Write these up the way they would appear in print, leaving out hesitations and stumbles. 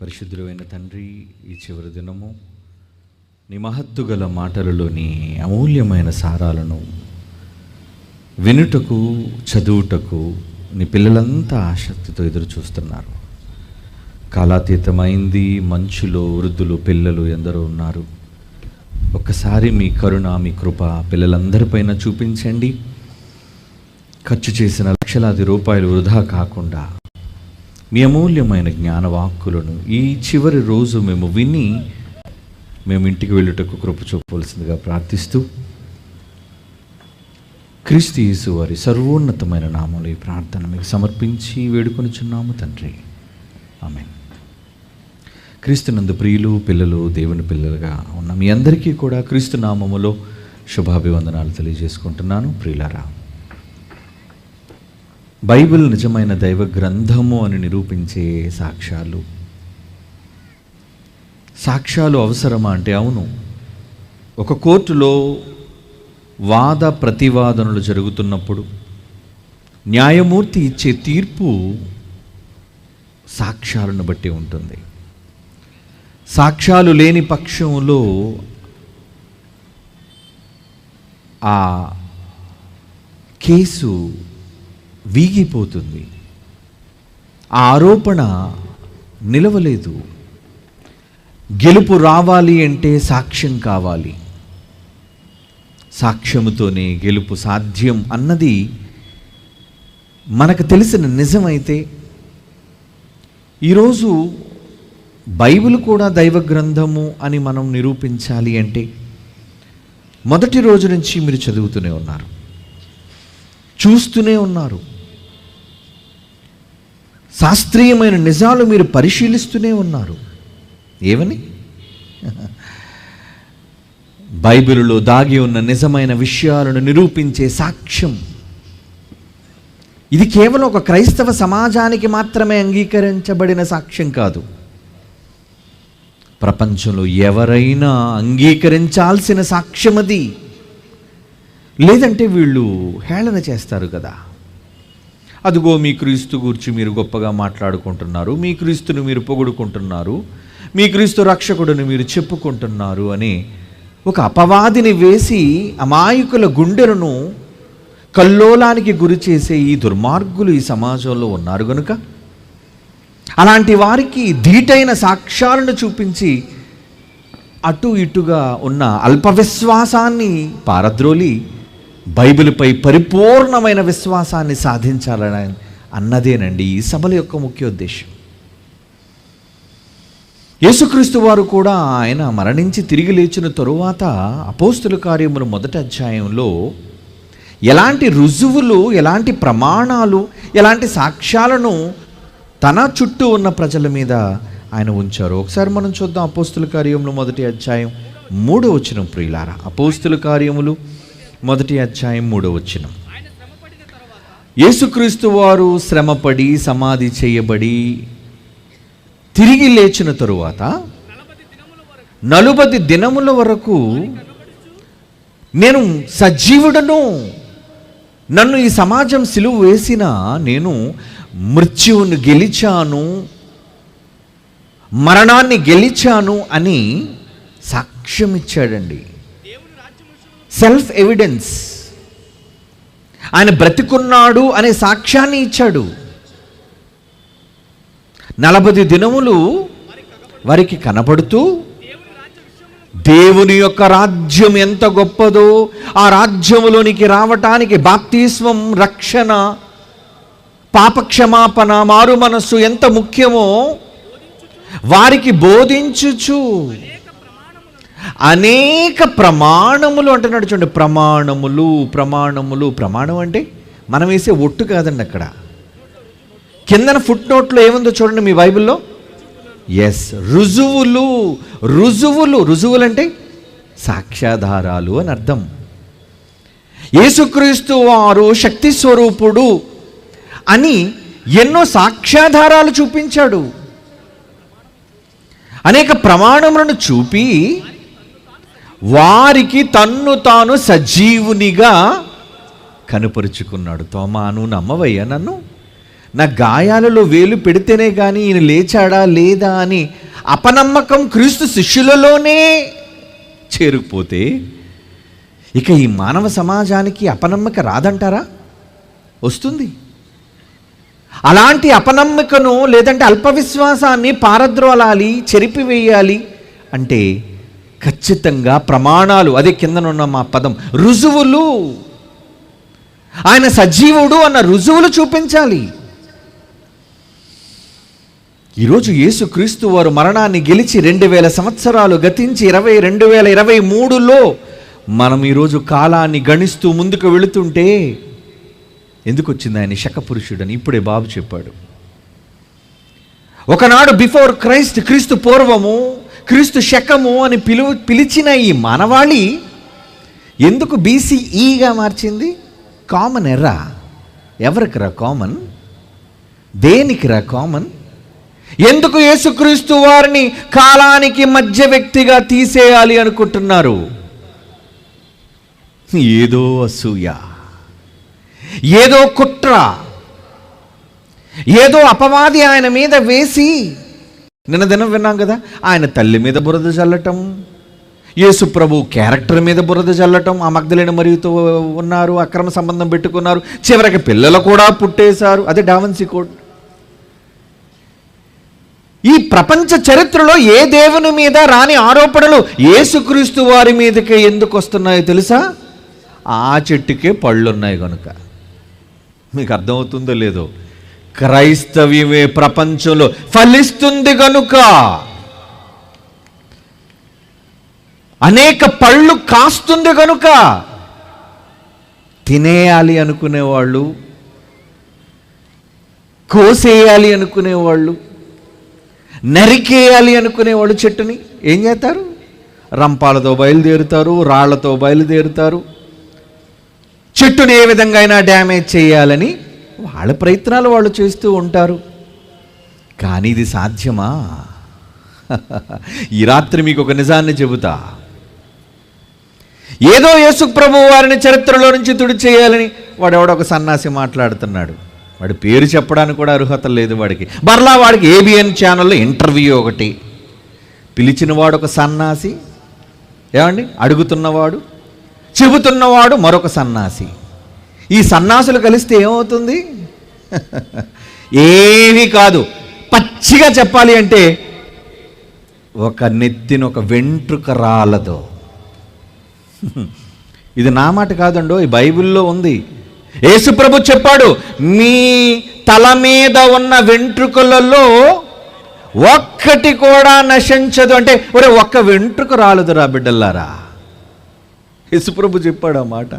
పరిశుద్ధుడైన తండ్రి, ఈ చివరి దినము నీ మహత్తు గల మాటలలోని అమూల్యమైన సారాలను వినుటకు, చదువుటకు నీ పిల్లలంతా ఆసక్తితో ఎదురు చూస్తున్నారు. కాలాతీతమైంది, మంచులో వృద్ధులు, పిల్లలు ఎందరో ఉన్నారు. ఒక్కసారి మీ కరుణ, మీ కృప పిల్లలందరిపైన చూపించండి. ఖర్చు చేసిన లక్షలాది రూపాయలు వృధా కాకుండా మీ అమూల్యమైన జ్ఞానవాక్కులను ఈ చివరి రోజు మేము విని మేము ఇంటికి వెళ్ళుటకు కృప చూపవలసిందిగా ప్రార్థిస్తూ క్రీస్తు యేసు వారి సర్వోన్నతమైన నామములో ఈ ప్రార్థన మీకు సమర్పించి వేడుకొనుచున్నాము తండ్రి, ఆమేన్. క్రీస్తునందు ప్రియులు, పిల్లలు, దేవుని పిల్లలుగా ఉన్న మీ అందరికీ కూడా క్రీస్తు నామములో శుభాభివందనాలు తెలియజేసుకుంటున్నాను. ప్రియులారా, బైబిల్ నిజమైన దైవ గ్రంథము అని నిరూపించే సాక్ష్యాలు అవసరమా అంటే అవును. ఒక కోర్టులో వాద ప్రతివాదనలు జరుగుతున్నప్పుడు న్యాయమూర్తి ఇచ్చే తీర్పు సాక్ష్యాలను బట్టి ఉంటుంది. సాక్ష్యాలు లేని పక్షంలో ఆ కేసు వీగిపోతుంది, ఆ ఆరోపణ నిలవలేదు. గెలుపు రావాలి అంటే సాక్ష్యం కావాలి, సాక్ష్యముతోనే గెలుపు సాధ్యం అన్నది మనకు తెలిసిన నిజమైతే, ఈరోజు బైబిల్ కూడా దైవ గ్రంథము అని మనం నిరూపించాలి అంటే మొదటి రోజు నుంచి మీరు చదువుతూనే ఉన్నారు, చూస్తూనే ఉన్నారు. శాస్త్రీయమైన నిజాలు మీరు పరిశీలిస్తూనే ఉన్నారు. ఏమని? బైబిలులో దాగి ఉన్న నిజమైన విషయాలను నిరూపించే సాక్ష్యం. ఇది కేవలం ఒక క్రైస్తవ సమాజానికి మాత్రమే అంగీకరించబడిన సాక్ష్యం కాదు. ప్రపంచంలో ఎవరైనా అంగీకరించాల్సిన సాక్ష్యం అది. లేదంటే వీళ్ళు హేళన చేస్తారు కదా. అదిగో మీ క్రీస్తు గురించి మీరు గొప్పగా మాట్లాడుకుంటున్నారు, మీ క్రీస్తును మీరు పొగుడుకుంటున్నారు, మీ క్రీస్తు రక్షకుడిని మీరు చెప్పుకుంటున్నారు అని ఒక అపవాదిని వేసి అమాయకుల గుండెలను కల్లోలానికి గురి చేసే ఈ దుర్మార్గులు ఈ సమాజంలో ఉన్నారు గనుక అలాంటి వారికి ధీటైన సాక్ష్యాలను చూపించి అటు ఇటుగా ఉన్న అల్ప విశ్వాసాన్ని పారద్రోలి బైబిల్పై పరిపూర్ణమైన విశ్వాసాన్ని సాధించాలని అన్నదేనండి ఈ సభల యొక్క ముఖ్య ఉద్దేశం. యేసుక్రీస్తు వారు కూడా ఆయన మరణించి తిరిగి లేచిన తరువాత అపోస్తుల కార్యములు 1వ అధ్యాయంలో ఎలాంటి రుజువులు, ఎలాంటి ప్రమాణాలు, ఎలాంటి సాక్ష్యాలను తన చుట్టూ ఉన్న ప్రజల మీద ఆయన ఉంచారు. ఒకసారి మనం చూద్దాం. అపోస్తుల కార్యములు 1వ అధ్యాయం 3వ వచనం. ప్రియులారా, అపోస్తుల కార్యములు 1వ అధ్యాయం 3వ వచనం. యేసుక్రీస్తు వారు శ్రమపడి సమాధి చేయబడి తిరిగి లేచిన తరువాత 40 దినముల వరకు నేను సజీవుడను, నన్ను ఈ సమాజం సిలువ వేసిన నేను మృత్యువును గెలిచాను, మరణాన్ని గెలిచాను అని సాక్ష్యం ఇచ్చాడండి. Self evidence. ఆయన బ్రతికున్నాడు అనే సాక్ష్యాన్ని ఇచ్చాడు. 40 దినములు వారికి కనబడుతూ దేవుని యొక్క రాజ్యం ఎంత గొప్పదో, ఆ రాజ్యములోనికి రావటానికి బాప్తిస్మం, రక్షణ, పాపక్షమాపణ, మారు మనస్సు ఎంత ముఖ్యమో వారికి బోధించుచు అనేక ప్రమాణములు అంటున్నాడు. చూడండి, ప్రమాణములు. ప్రమాణం అంటే మనం వేసే ఒట్టు కాదండి. అక్కడ కిందన ఫుట్ నోట్లో ఏముందో చూడండి మీ బైబిల్లో. ఎస్, రుజువులు అంటే సాక్ష్యాధారాలు అని అర్థం. యేసుక్రీస్తు వారు శక్తి స్వరూపుడు అని ఎన్నో సాక్ష్యాధారాలు చూపించాడు. అనేక ప్రమాణములను చూపి వారికి తన్ను తాను సజీవునిగా కనుపరుచుకున్నాడు. తోమా, నువ్వు నమ్మవయ్యా నన్ను? నా గాయాలలో వేలు పెడితేనే కానీ ఈయన లేచాడా లేదా అని అపనమ్మకం క్రీస్తు శిష్యులలోనే చేరుకుపోతే ఇక ఈ మానవ సమాజానికి అపనమ్మక రాదంటారా? వస్తుంది. అలాంటి అపనమ్మకను లేదంటే అల్పవిశ్వాసాన్ని పారద్రోలాలి, చెరిపివేయాలి అంటే ఖచ్చితంగా ప్రమాణాలు, అదే కిందనున్న మా పదం రుజువులు, ఆయన సజీవుడు అన్న రుజువులు చూపించాలి. ఈరోజు యేసుక్రీస్తు వారు మరణాన్ని గెలిచి 2000 సంవత్సరాలు గతించి 2023లో మనం ఈరోజు కాలాన్ని గణిస్తూ ముందుకు వెళుతుంటే ఎందుకు వచ్చింది ఆయన శకపురుషుడని ఇప్పుడే బాబు చెప్పాడు. ఒకనాడు బిఫోర్ క్రైస్ట్, క్రీస్తు పూర్వము, క్రీస్తు శకము అని పిలిచిన ఈ మానవాళి ఎందుకు BCEగా మార్చింది? కామన్ ఎర్రా. ఎవరికి రా కామన్? దేనికి రా కామన్? ఎందుకు యేసుక్రీస్తు వారిని కాలానికి మధ్య వ్యక్తిగా తీసేయాలి అనుకుంటున్నారు? ఏదో అసూయ, ఏదో కుట్ర, ఏదో అపవాది ఆయన మీద వేసి, నిన్న దినం విన్నాం కదా, ఆయన తల్లి మీద బురద చల్లటం, యేసు ప్రభు క్యారెక్టర్ మీద బురద చల్లటం, ఆ మగ్దలేని మరియుతో ఉన్నారు, అక్రమ సంబంధం పెట్టుకున్నారు, చివరికి పిల్లలు కూడా పుట్టేశారు. అదే డావిన్సీ కోడ్. ఈ ప్రపంచ చరిత్రలో ఏ దేవుని మీద రాని ఆరోపణలు యేసుక్రీస్తు వారి మీదకే ఎందుకు వస్తున్నాయో తెలుసా? ఆ చెట్టుకే పళ్ళున్నాయి కనుక. మీకు అర్థమవుతుందో లేదో? క్రైస్తవ్యమే ప్రపంచంలో ఫలిస్తుంది కనుక, అనేక పళ్ళు కాస్తుంది కనుక తినేయాలి అనుకునేవాళ్ళు, కోసేయాలి అనుకునేవాళ్ళు, నరికేయాలి అనుకునేవాళ్ళు చెట్టుని ఏం చేస్తారు? రంపాలతో బయలుదేరుతారు, రాళ్లతో బయలుదేరుతారు, చెట్టుని ఏ విధంగా అయినా డ్యామేజ్ చేయాలని వాళ్ళ ప్రయత్నాలు వాళ్ళు చేస్తూ ఉంటారు. కానీ ఇది సాధ్యమా? ఈ రాత్రి మీకు ఒక నిజాన్ని చెబుతా. ఏదో యేసు ప్రభు వారిని చరిత్రలో నుంచి తుడిచేయాలని వాడెవడో ఒక సన్నాసి మాట్లాడుతున్నాడు. వాడి పేరు చెప్పడానికి కూడా అర్హత లేదు వాడికి. మరలా వాడికి ABN ఛానల్లో ఇంటర్వ్యూ ఒకటి. పిలిచిన వాడు ఒక సన్నాసి, ఏమండి, అడుగుతున్నవాడు, చెబుతున్నవాడు మరొక సన్నాసి. ఈ సన్నాసులు కలిస్తే ఏమవుతుంది? ఏమీ కాదు. పచ్చిగా చెప్పాలి అంటే ఒక నెత్తిన ఒక వెంట్రుక రాలదు. ఇది నా మాట కాదండో, ఈ బైబిల్లో ఉంది. యేసుప్రభు చెప్పాడు, మీ తల మీద ఉన్న వెంట్రుకలలో ఒక్కటి కూడా నశించదు అంటే, ఒరే ఒక్క వెంట్రుక రాలదురా బిడ్డల్లారా. యేసుప్రభు చెప్పాడు ఆ మాట.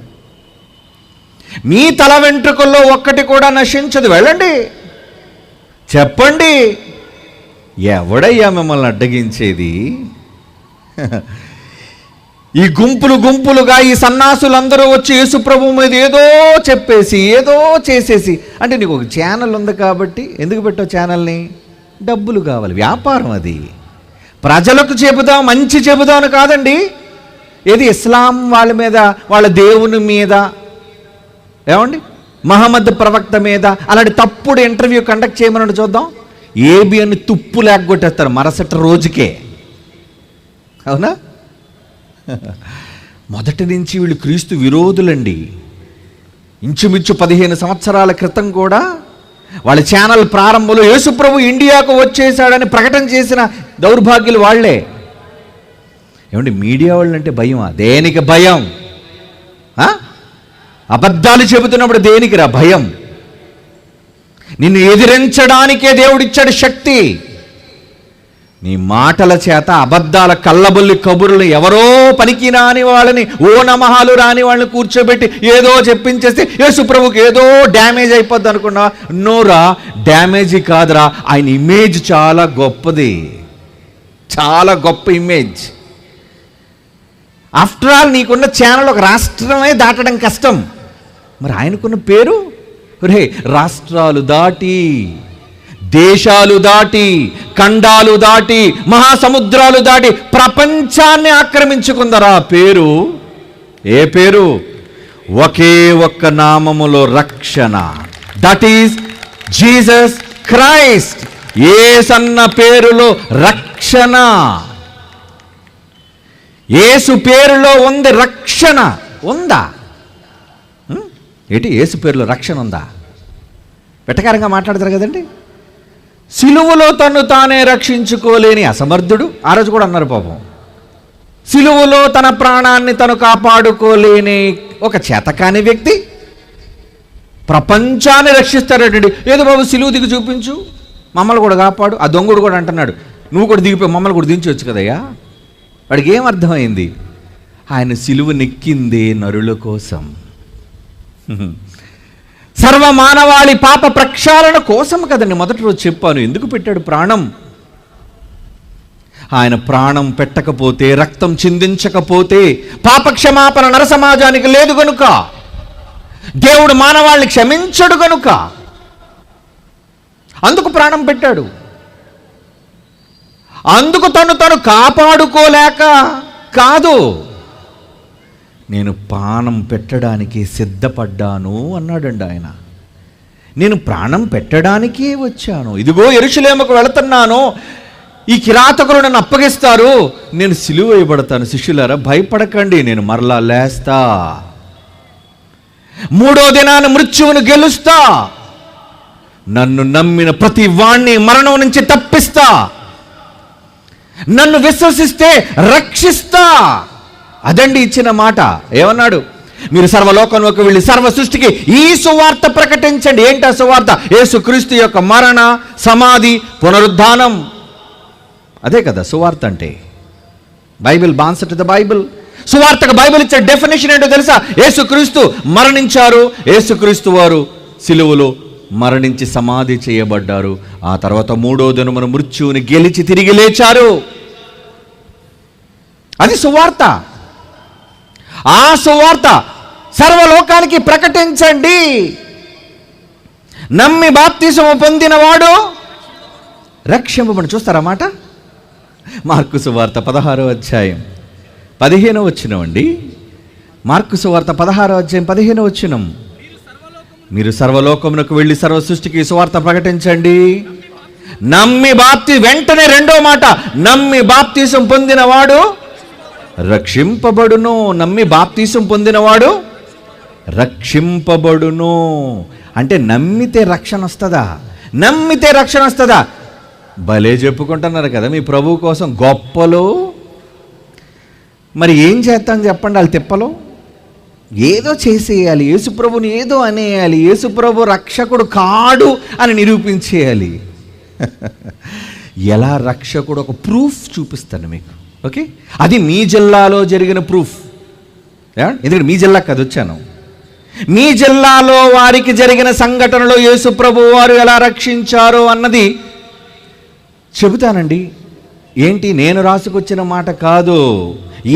మీ తల వెంట్రుకల్లో ఒక్కటి కూడా నశించదు. వెళ్ళండి, చెప్పండి. ఎవడయ్యా మిమ్మల్ని అడ్డగించేది? ఈ గుంపులు గుంపులుగా ఈ సన్నాసులందరూ వచ్చి యేసుప్రభు మీద ఏదో చెప్పేసి ఏదో చేసేసి, అంటే నీకు ఒక ఛానల్ ఉంది కాబట్టి ఎందుకు పెట్టావు ఛానల్ని? డబ్బులు కావాలి, వ్యాపారం అది. ప్రజలకు చెబుదాం, మంచి చెబుదాం అని కాదండి. ఏది ఇస్లాం వాళ్ళ మీద, వాళ్ళ దేవుని మీద, ఏమండి మహమ్మద్ ప్రవక్త మీద అలాంటి తప్పుడు ఇంటర్వ్యూ కండక్ట్ చేయమని చూద్దాం. ABN తుప్పు లేకొట్టేస్తారు మరుసటి రోజుకే. అవునా? మొదటి నుంచి వీళ్ళు క్రీస్తు విరోధులండి. ఇంచుమించు 15 సంవత్సరాల క్రితం కూడా వాళ్ళ ఛానల్ ప్రారంభంలో యేసుప్రభు ఇండియాకు వచ్చేసాడని ప్రకటన చేసిన దౌర్భాగ్యులు వాళ్లే. ఏమండి, మీడియా వాళ్ళంటే భయమా? దేనికి భయం? అబద్ధాలు చెబుతున్నప్పుడు దేనికి రా భయం? నిన్ను ఎదిరించడానికే దేవుడిచ్చాడు శక్తి. నీ మాటల చేత అబద్ధాల కళ్ళబొల్లి కబుర్లు ఎవరో పనికి రాని వాళ్ళని, ఓ నమహాలు రాని వాళ్ళని కూర్చోబెట్టి ఏదో చెప్పించేస్తే యేసుప్రభుకి ఏదో డ్యామేజ్ అయిపోద్ది అనుకున్నావా? నోరా, డ్యామేజీ కాదురా, ఆయన ఇమేజ్ చాలా గొప్పది, చాలా గొప్ప ఇమేజ్. ఆఫ్టర్ ఆల్ నీకున్న ఛానల్ ఒక రాష్ట్రమే దాటడం కష్టం, మరి ఆయనకున్న పేరు రే రాష్ట్రాలు దాటి, దేశాలు దాటి, ఖండాలు దాటి, మహాసముద్రాలు దాటి ప్రపంచాన్ని ఆక్రమించుకుందరా పేరు. ఏ పేరు? ఒకే ఒక్క నామములో రక్షణ. That is Jesus Christ. Yesanna పేరులో రక్షణ. యేసు పేరులో ఉంది రక్షణ. ఉందా? ఏంటి యేసు పేరులో రక్షణ ఉందా? వెటకారంగా మాట్లాడతారు కదండి. సిలువలో తను తానే రక్షించుకోలేని అసమర్థుడు, ఆ రోజు కూడా అన్నారు పాపం. సిలువలో తన ప్రాణాన్ని తను కాపాడుకోలేని ఒక చేతకాని వ్యక్తి ప్రపంచాన్ని రక్షిస్తాడటండి. ఏదో బాబు సిలువ దిగి చూపించు, మమ్మల్ని కూడా కాపాడు. ఆ దొంగడు కూడా అంటున్నాడు, నువ్వు కూడా దిగిపోయి మమ్మల్ని కూడా దించవచ్చు కదయ్యా. వాడికి ఏం అర్థమైంది? ఆయన సిలువ నెక్కిందే నరుల కోసం, సర్వమానవాళి పాప ప్రక్షాళన కోసం కదండి. మొదటి రోజు చెప్పాను ఎందుకు పెట్టాడు ప్రాణం. ఆయన ప్రాణం పెట్టకపోతే, రక్తం చిందించకపోతే పాప క్షమాపణ నరసమాజానికి లేదు గనుక, దేవుడు మానవాళ్ళని క్షమించడు గనుక అందుకు ప్రాణం పెట్టాడు. అందుకు తను కాపాడుకోలేక కాదు, నేను ప్రాణం పెట్టడానికి సిద్ధపడ్డాను అన్నాడండి ఆయన. నేను ప్రాణం పెట్టడానికే వచ్చాను. ఇదిగో యెరూషలేముకు వెళుతున్నాను, ఈ కిరాతకులు నన్ను అప్పగిస్తారు, నేను సిలువ వేయబడతాను. శిష్యులారా భయపడకండి, నేను మరలా లేస్తా, 3వ దినాన మృత్యువును గెలుస్తా, నన్ను నమ్మిన ప్రతి వాణ్ణి మరణం నుంచి తప్పిస్తా, నన్ను విశ్వసిస్తే రక్షిస్తా. అదండి ఇచ్చిన మాట. ఏమన్నాడు? మీరు సర్వలోకంలోకి వెళ్ళి సర్వ సృష్టికి ఈ సువార్త ప్రకటించండి. ఏంటి ఆ సువార్త? యేసుక్రీస్తు యొక్క మరణ, సమాధి, పునరుద్ధానం. అదే కదా సువార్త అంటే. Bible answer to the Bible. సువార్తకు బైబిల్ ఇచ్చే డెఫినేషన్ ఏంటో తెలుసా? యేసుక్రీస్తు మరణించారు, యేసుక్రీస్తు వారు సిలువలో మరణించి సమాధి చేయబడ్డారు, ఆ తర్వాత 3వ దినమున మృత్యువుని గెలిచి తిరిగి లేచారు. అది సువార్త. ఆ సువార్త సర్వలోకానికి ప్రకటించండి. నమ్మి బాప్తిసము పొందినవాడు రక్షింపబడు. చూస్తారా మాట? మార్కు సువార్త 16వ అధ్యాయం 15వ వచనం అండి. మార్కు సువార్త 16వ అధ్యాయం 15వ వచనం. మీరు సర్వలోకమునకు వెళ్ళి సర్వ సృష్టికి సువార్త ప్రకటించండి. నమ్మి వెంటనే రెండో మాట, నమ్మి బాప్తిసం పొందినవాడు రక్షింపబడును. నమ్మి బాప్తిసం పొందినవాడు రక్షింపబడును. అంటే నమ్మితే రక్షణ వస్తుందా? నమ్మితే రక్షణ వస్తుందా? భలే చెప్పుకుంటున్నారు కదా మీ ప్రభు కోసం గొప్పలు. మరి ఏం చేస్తాను చెప్పండి? వాళ్ళు తిప్పలు ఏదో చేసేయాలి, యేసుప్రభుని ఏదో అనేయాలి, యేసుప్రభు రక్షకుడు కాడు అని నిరూపించేయాలి. ఎలా రక్షకుడు? ఒక ప్రూఫ్ చూపిస్తాను మీకు. ఓకే, అది మీ జిల్లాలో జరిగిన ప్రూఫ్. ఎందుకంటే మీ జిల్లా కదా వచ్చాను. మీ జిల్లాలో వారికి జరిగిన సంఘటనలో యేసుప్రభు వారు ఎలా రక్షించారో అన్నది చెబుతానండి. ఏంటి, నేను రాసుకొచ్చిన మాట కాదు.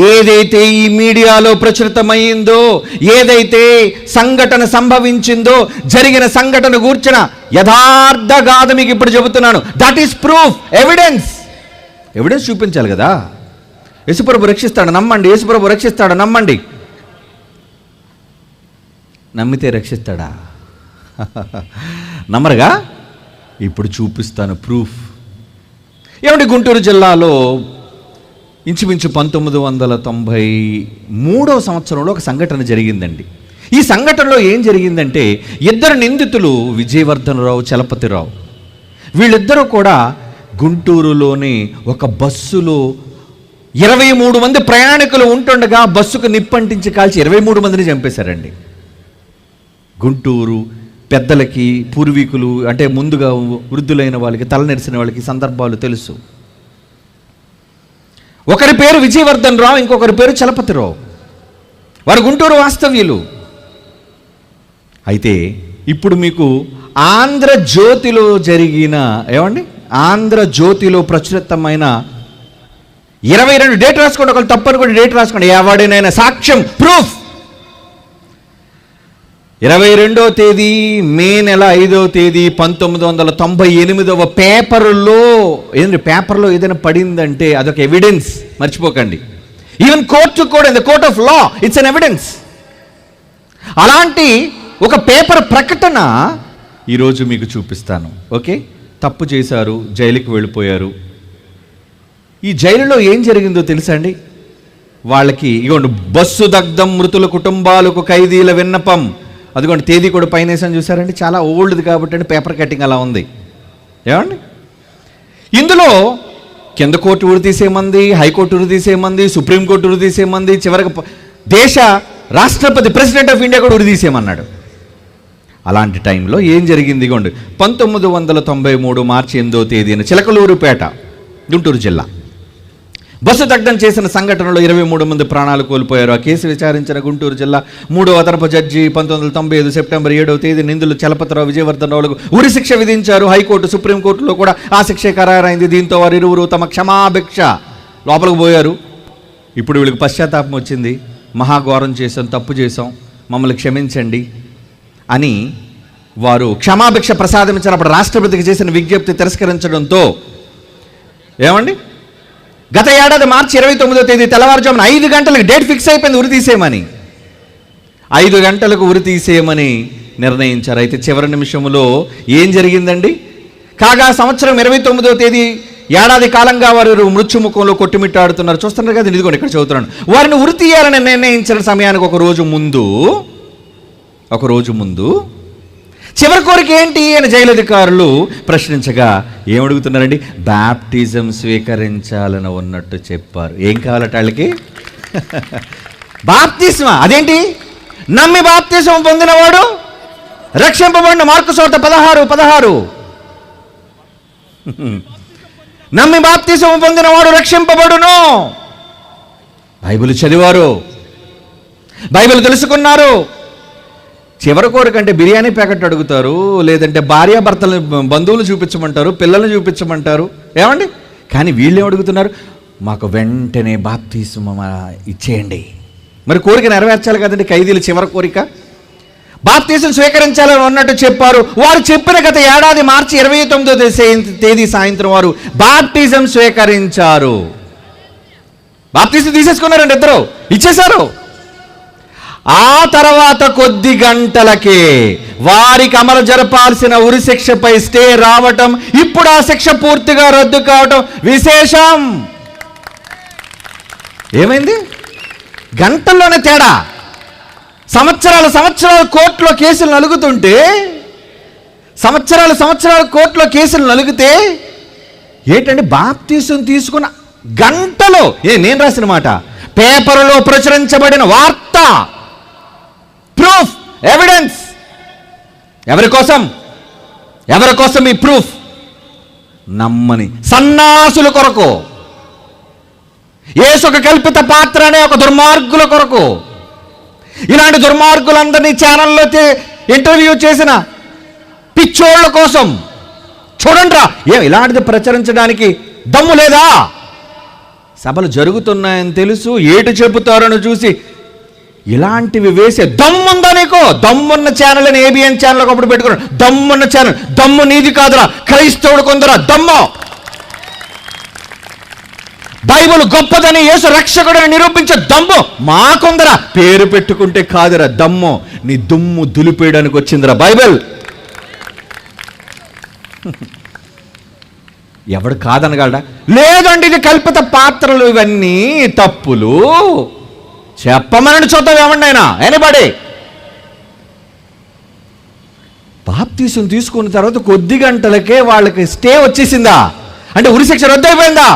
ఏదైతే ఈ మీడియాలో ప్రచురితమైందో, ఏదైతే సంఘటన సంభవించిందో, జరిగిన సంఘటన గూర్చిన యథార్థ గాథ మీకు ఇప్పుడు చెబుతున్నాను. That is proof, evidence. Evidence చూపించాలి కదా. యేసుప్రభు రక్షిస్తాడు, నమ్మండి. యేసుప్రభు రక్షిస్తాడు, నమ్మండి. నమ్మితే రక్షిస్తాడా? నమ్మరుగా? ఇప్పుడు చూపిస్తాను ప్రూఫ్. ఏమండి, గుంటూరు జిల్లాలో ఇంచుమించు 1993వ సంవత్సరంలో ఒక సంఘటన జరిగిందండి. ఈ సంఘటనలో ఏం జరిగిందంటే, ఇద్దరు నిందితులు విజయవర్ధనరావు, చలపతిరావు, వీళ్ళిద్దరూ కూడా గుంటూరులోని ఒక బస్సులో 23 మంది ప్రయాణికులు ఉంటుండగా బస్సుకు నిప్పంటించి కాల్చి 23 మందిని చంపేశారండి. గుంటూరు పెద్దలకి, పూర్వీకులు అంటే ముందుగా వృద్ధులైన వాళ్ళకి, తలనెరిసిన వాళ్ళకి సందర్భాలు తెలుసు. ఒకరి పేరు విజయవర్ధన్ రావు, ఇంకొకరి పేరు చలపతిరావు. వారు గుంటూరు వాస్తవ్యులు. అయితే ఇప్పుడు మీకు ఆంధ్రజ్యోతిలో జరిగిన, ఆంధ్రజ్యోతిలో ప్రచురితమైన 22 డేట్ రాసుకోండి, ఒకళ్ళు తప్పని కూడా డేట్ రాసుకోండి. ఎవడినైనా సాక్ష్యం, ప్రూఫ్. 22వ తేదీ మే నెల 5వ తేదీ 1998వ పేపర్లో ఏదైనా పడిందంటే అదొక ఎవిడెన్స్, మర్చిపోకండి. ఈవెన్ కోర్టు కూడా, in the court of law it's an evidence. అలాంటి ఒక పేపర్ ప్రకటన ఈరోజు మీకు చూపిస్తాను. ఓకే, తప్పు చేశారు, జైలుకి వెళ్ళిపోయారు. ఈ జైలులో ఏం జరిగిందో తెలుసా అండి? వాళ్ళకి ఇగోండి, బస్సు దగ్ధం మృతుల కుటుంబాలకు ఖైదీల విన్నపం. అదిగోండి, తేదీ కూడా పైన వేసాను చూసారండి, చాలా ఓల్డ్ది కాబట్టి అండి, పేపర్ కటింగ్ అలా ఉంది. ఏమండి, ఇందులో కింద కోర్టు ఉరి తీసేమంది, హైకోర్టు ఉరి తీసేమంది, సుప్రీంకోర్టు ఉరి తీసేమంది, చివరికి దేశ రాష్ట్రపతి ప్రెసిడెంట్ ఆఫ్ ఇండియా కూడా ఉరి తీసేయమన్నాడు. అలాంటి టైంలో ఏం జరిగింది? ఇగోండి, 1993 మార్చి 8వ తేదీన చిలకలూరుపేట, గుంటూరు జిల్లా బస్సు దగ్ధం చేసిన సంఘటనలో 23 మంది ప్రాణాలు కోల్పోయారు. ఆ కేసు విచారించిన గుంటూరు జిల్లా 3వ అదనపు జడ్జి 1995 సెప్టెంబర్ 7వ తేదీ నిందులు చలపతిరావు, విజయవర్ధన్ రావులకు ఉరి శిక్ష విధించారు. హైకోర్టు, సుప్రీంకోర్టులో కూడా ఆ శిక్షే ఖరారైంది. దీంతో వారు ఇరువురు తమ క్షమాభిక్ష లోపలికి పోయారు. ఇప్పుడు వీళ్ళకి పశ్చాత్తాపం వచ్చింది. మహాఘోరం చేశాం, తప్పు చేశాం, మమ్మల్ని క్షమించండి అని వారు క్షమాభిక్ష ప్రసాదించినప్పుడు రాష్ట్రపతికి చేసిన విజ్ఞప్తి తిరస్కరించడంతో ఏమండి, గత ఏడాది మార్చి 29వ తేదీ తెల్లవారుజామున 5 గంటలకు డేట్ ఫిక్స్ అయిపోయింది ఉరి తీసేయమని. 5 గంటలకు ఉరి తీసేయమని నిర్ణయించారు. అయితే చివరి నిమిషంలో ఏం జరిగిందండి? కాగా సంవత్సరం 29వ తేదీ ఏడాది కాలంగా వారు మృత్యుముఖంలో కొట్టుమిట్టాడుతున్నారు. చూస్తున్నారు కదా, ఇదిగోండి ఇక్కడ చదువుతున్నాను. వారిని ఉరి తీయాలని నిర్ణయించిన సమయానికి ఒక రోజు ముందు చివరి కోరిక ఏంటి అని జైలు అధికారులు ప్రశ్నించగా ఏమడుగుతున్నారండి? బాప్టిజం స్వీకరించాలని ఉన్నట్టు చెప్పారు. ఏం కావాలట వాళ్ళకి? బాప్తిస్మా. అదేంటి? నమ్మి బాప్తిజం పొందినవాడు రక్షింపబడిన. మార్కు సువార్త 16:16. నమ్మి బాప్తిజం పొందినవాడు రక్షింపబడును. బైబిల్ చదివారు, బైబిల్ తెలుసుకున్నారు. చివరి కోరికంటే బిర్యానీ ప్యాకెట్ అడుగుతారు, లేదంటే భార్యాభర్తలు బంధువులు చూపించమంటారు, పిల్లల్ని చూపించమంటారు. ఏమండి, కానీ వీళ్ళేం అడుగుతున్నారు? మాకు వెంటనే బాప్తిస్మం ఇచ్చేయండి. మరి కోరిక నెరవేర్చాలి కదండి ఖైదీలు. చివరి కోరిక బాప్తిస్మం స్వీకరించాలని ఉన్నట్టు చెప్పారు. వారు చెప్పిన గత ఏడాది మార్చి 29వ తేదీ సాయంత్రం వారు బాప్టిజం స్వీకరించారు. బాప్తిజం తీసేసుకున్నారండి, ఇద్దరు ఇచ్చేశారు. ఆ తర్వాత కొద్ది గంటలకే వారికి అమలు జరపాల్సిన ఉరి శిక్షపై స్టే రావటం, ఇప్పుడు ఆ శిక్ష పూర్తిగా రద్దు కావటం విశేషం. ఏమైంది? గంటల్లోనే తేడా. సంవత్సరాలు కోర్టులో కేసులు నలుగుతుంటే, కోర్టులో కేసులు నలుగితే ఏంటంటే బాప్తిసం తీసుకున్న గంటలో, నేను రాసిన మాట, పేపర్లో ప్రచురించబడిన వార్త, ప్రూఫ్, ఎవిడెన్స్. ఎవరి కోసం ఈ ప్రూఫ్? నమ్మని సన్నాసుల కొరకు, యేసు ఒక కల్పిత పాత్ర అనే ఒక దుర్మార్గుల కొరకు. ఇలాంటి దుర్మార్గులందరినీ ఛానల్లో ఇంటర్వ్యూ చేసిన పిచ్చోళ్ళ కోసం. చూడండిరా, ఇలాంటిది ప్రచురించడానికి దమ్ము లేదా? సభలు జరుగుతున్నాయని తెలుసు, ఏటు చెబుతారని చూసి ఇలాంటివి వేసే దమ్ముందా నీకు? దమ్మున్న ఛానల్ అని ఏబిఎన్ ఛానల్ ఒకప్పుడు పెట్టుకున్నాడు. దమ్మున్న ఛానల్. దమ్ము నీది కాదురా, క్రైస్తవుడు కొందరా దమ్ము. బైబిల్ గొప్పదని, యేసు రక్షకుడని నిరూపించే దమ్ము మాకొందరా. పేరు పెట్టుకుంటే కాదురా దమ్ము, నీ దుమ్ము దులిపేయడానికి వచ్చిందిరా బైబిల్. ఎవడు కాదనగలడా? లేదండి, ఇది కల్పిత పాత్రలు, ఇవన్నీ తప్పులు. చెప్పమని చూద్దాం ఏమన్నా ఎనీబడి. బాప్తిసం తీసుకున్న తర్వాత కొద్ది గంటలకే వాళ్ళకి స్టే వచ్చేసిందా? అంటే ఉరి శిక్ష రద్దు అయిపోయిందా?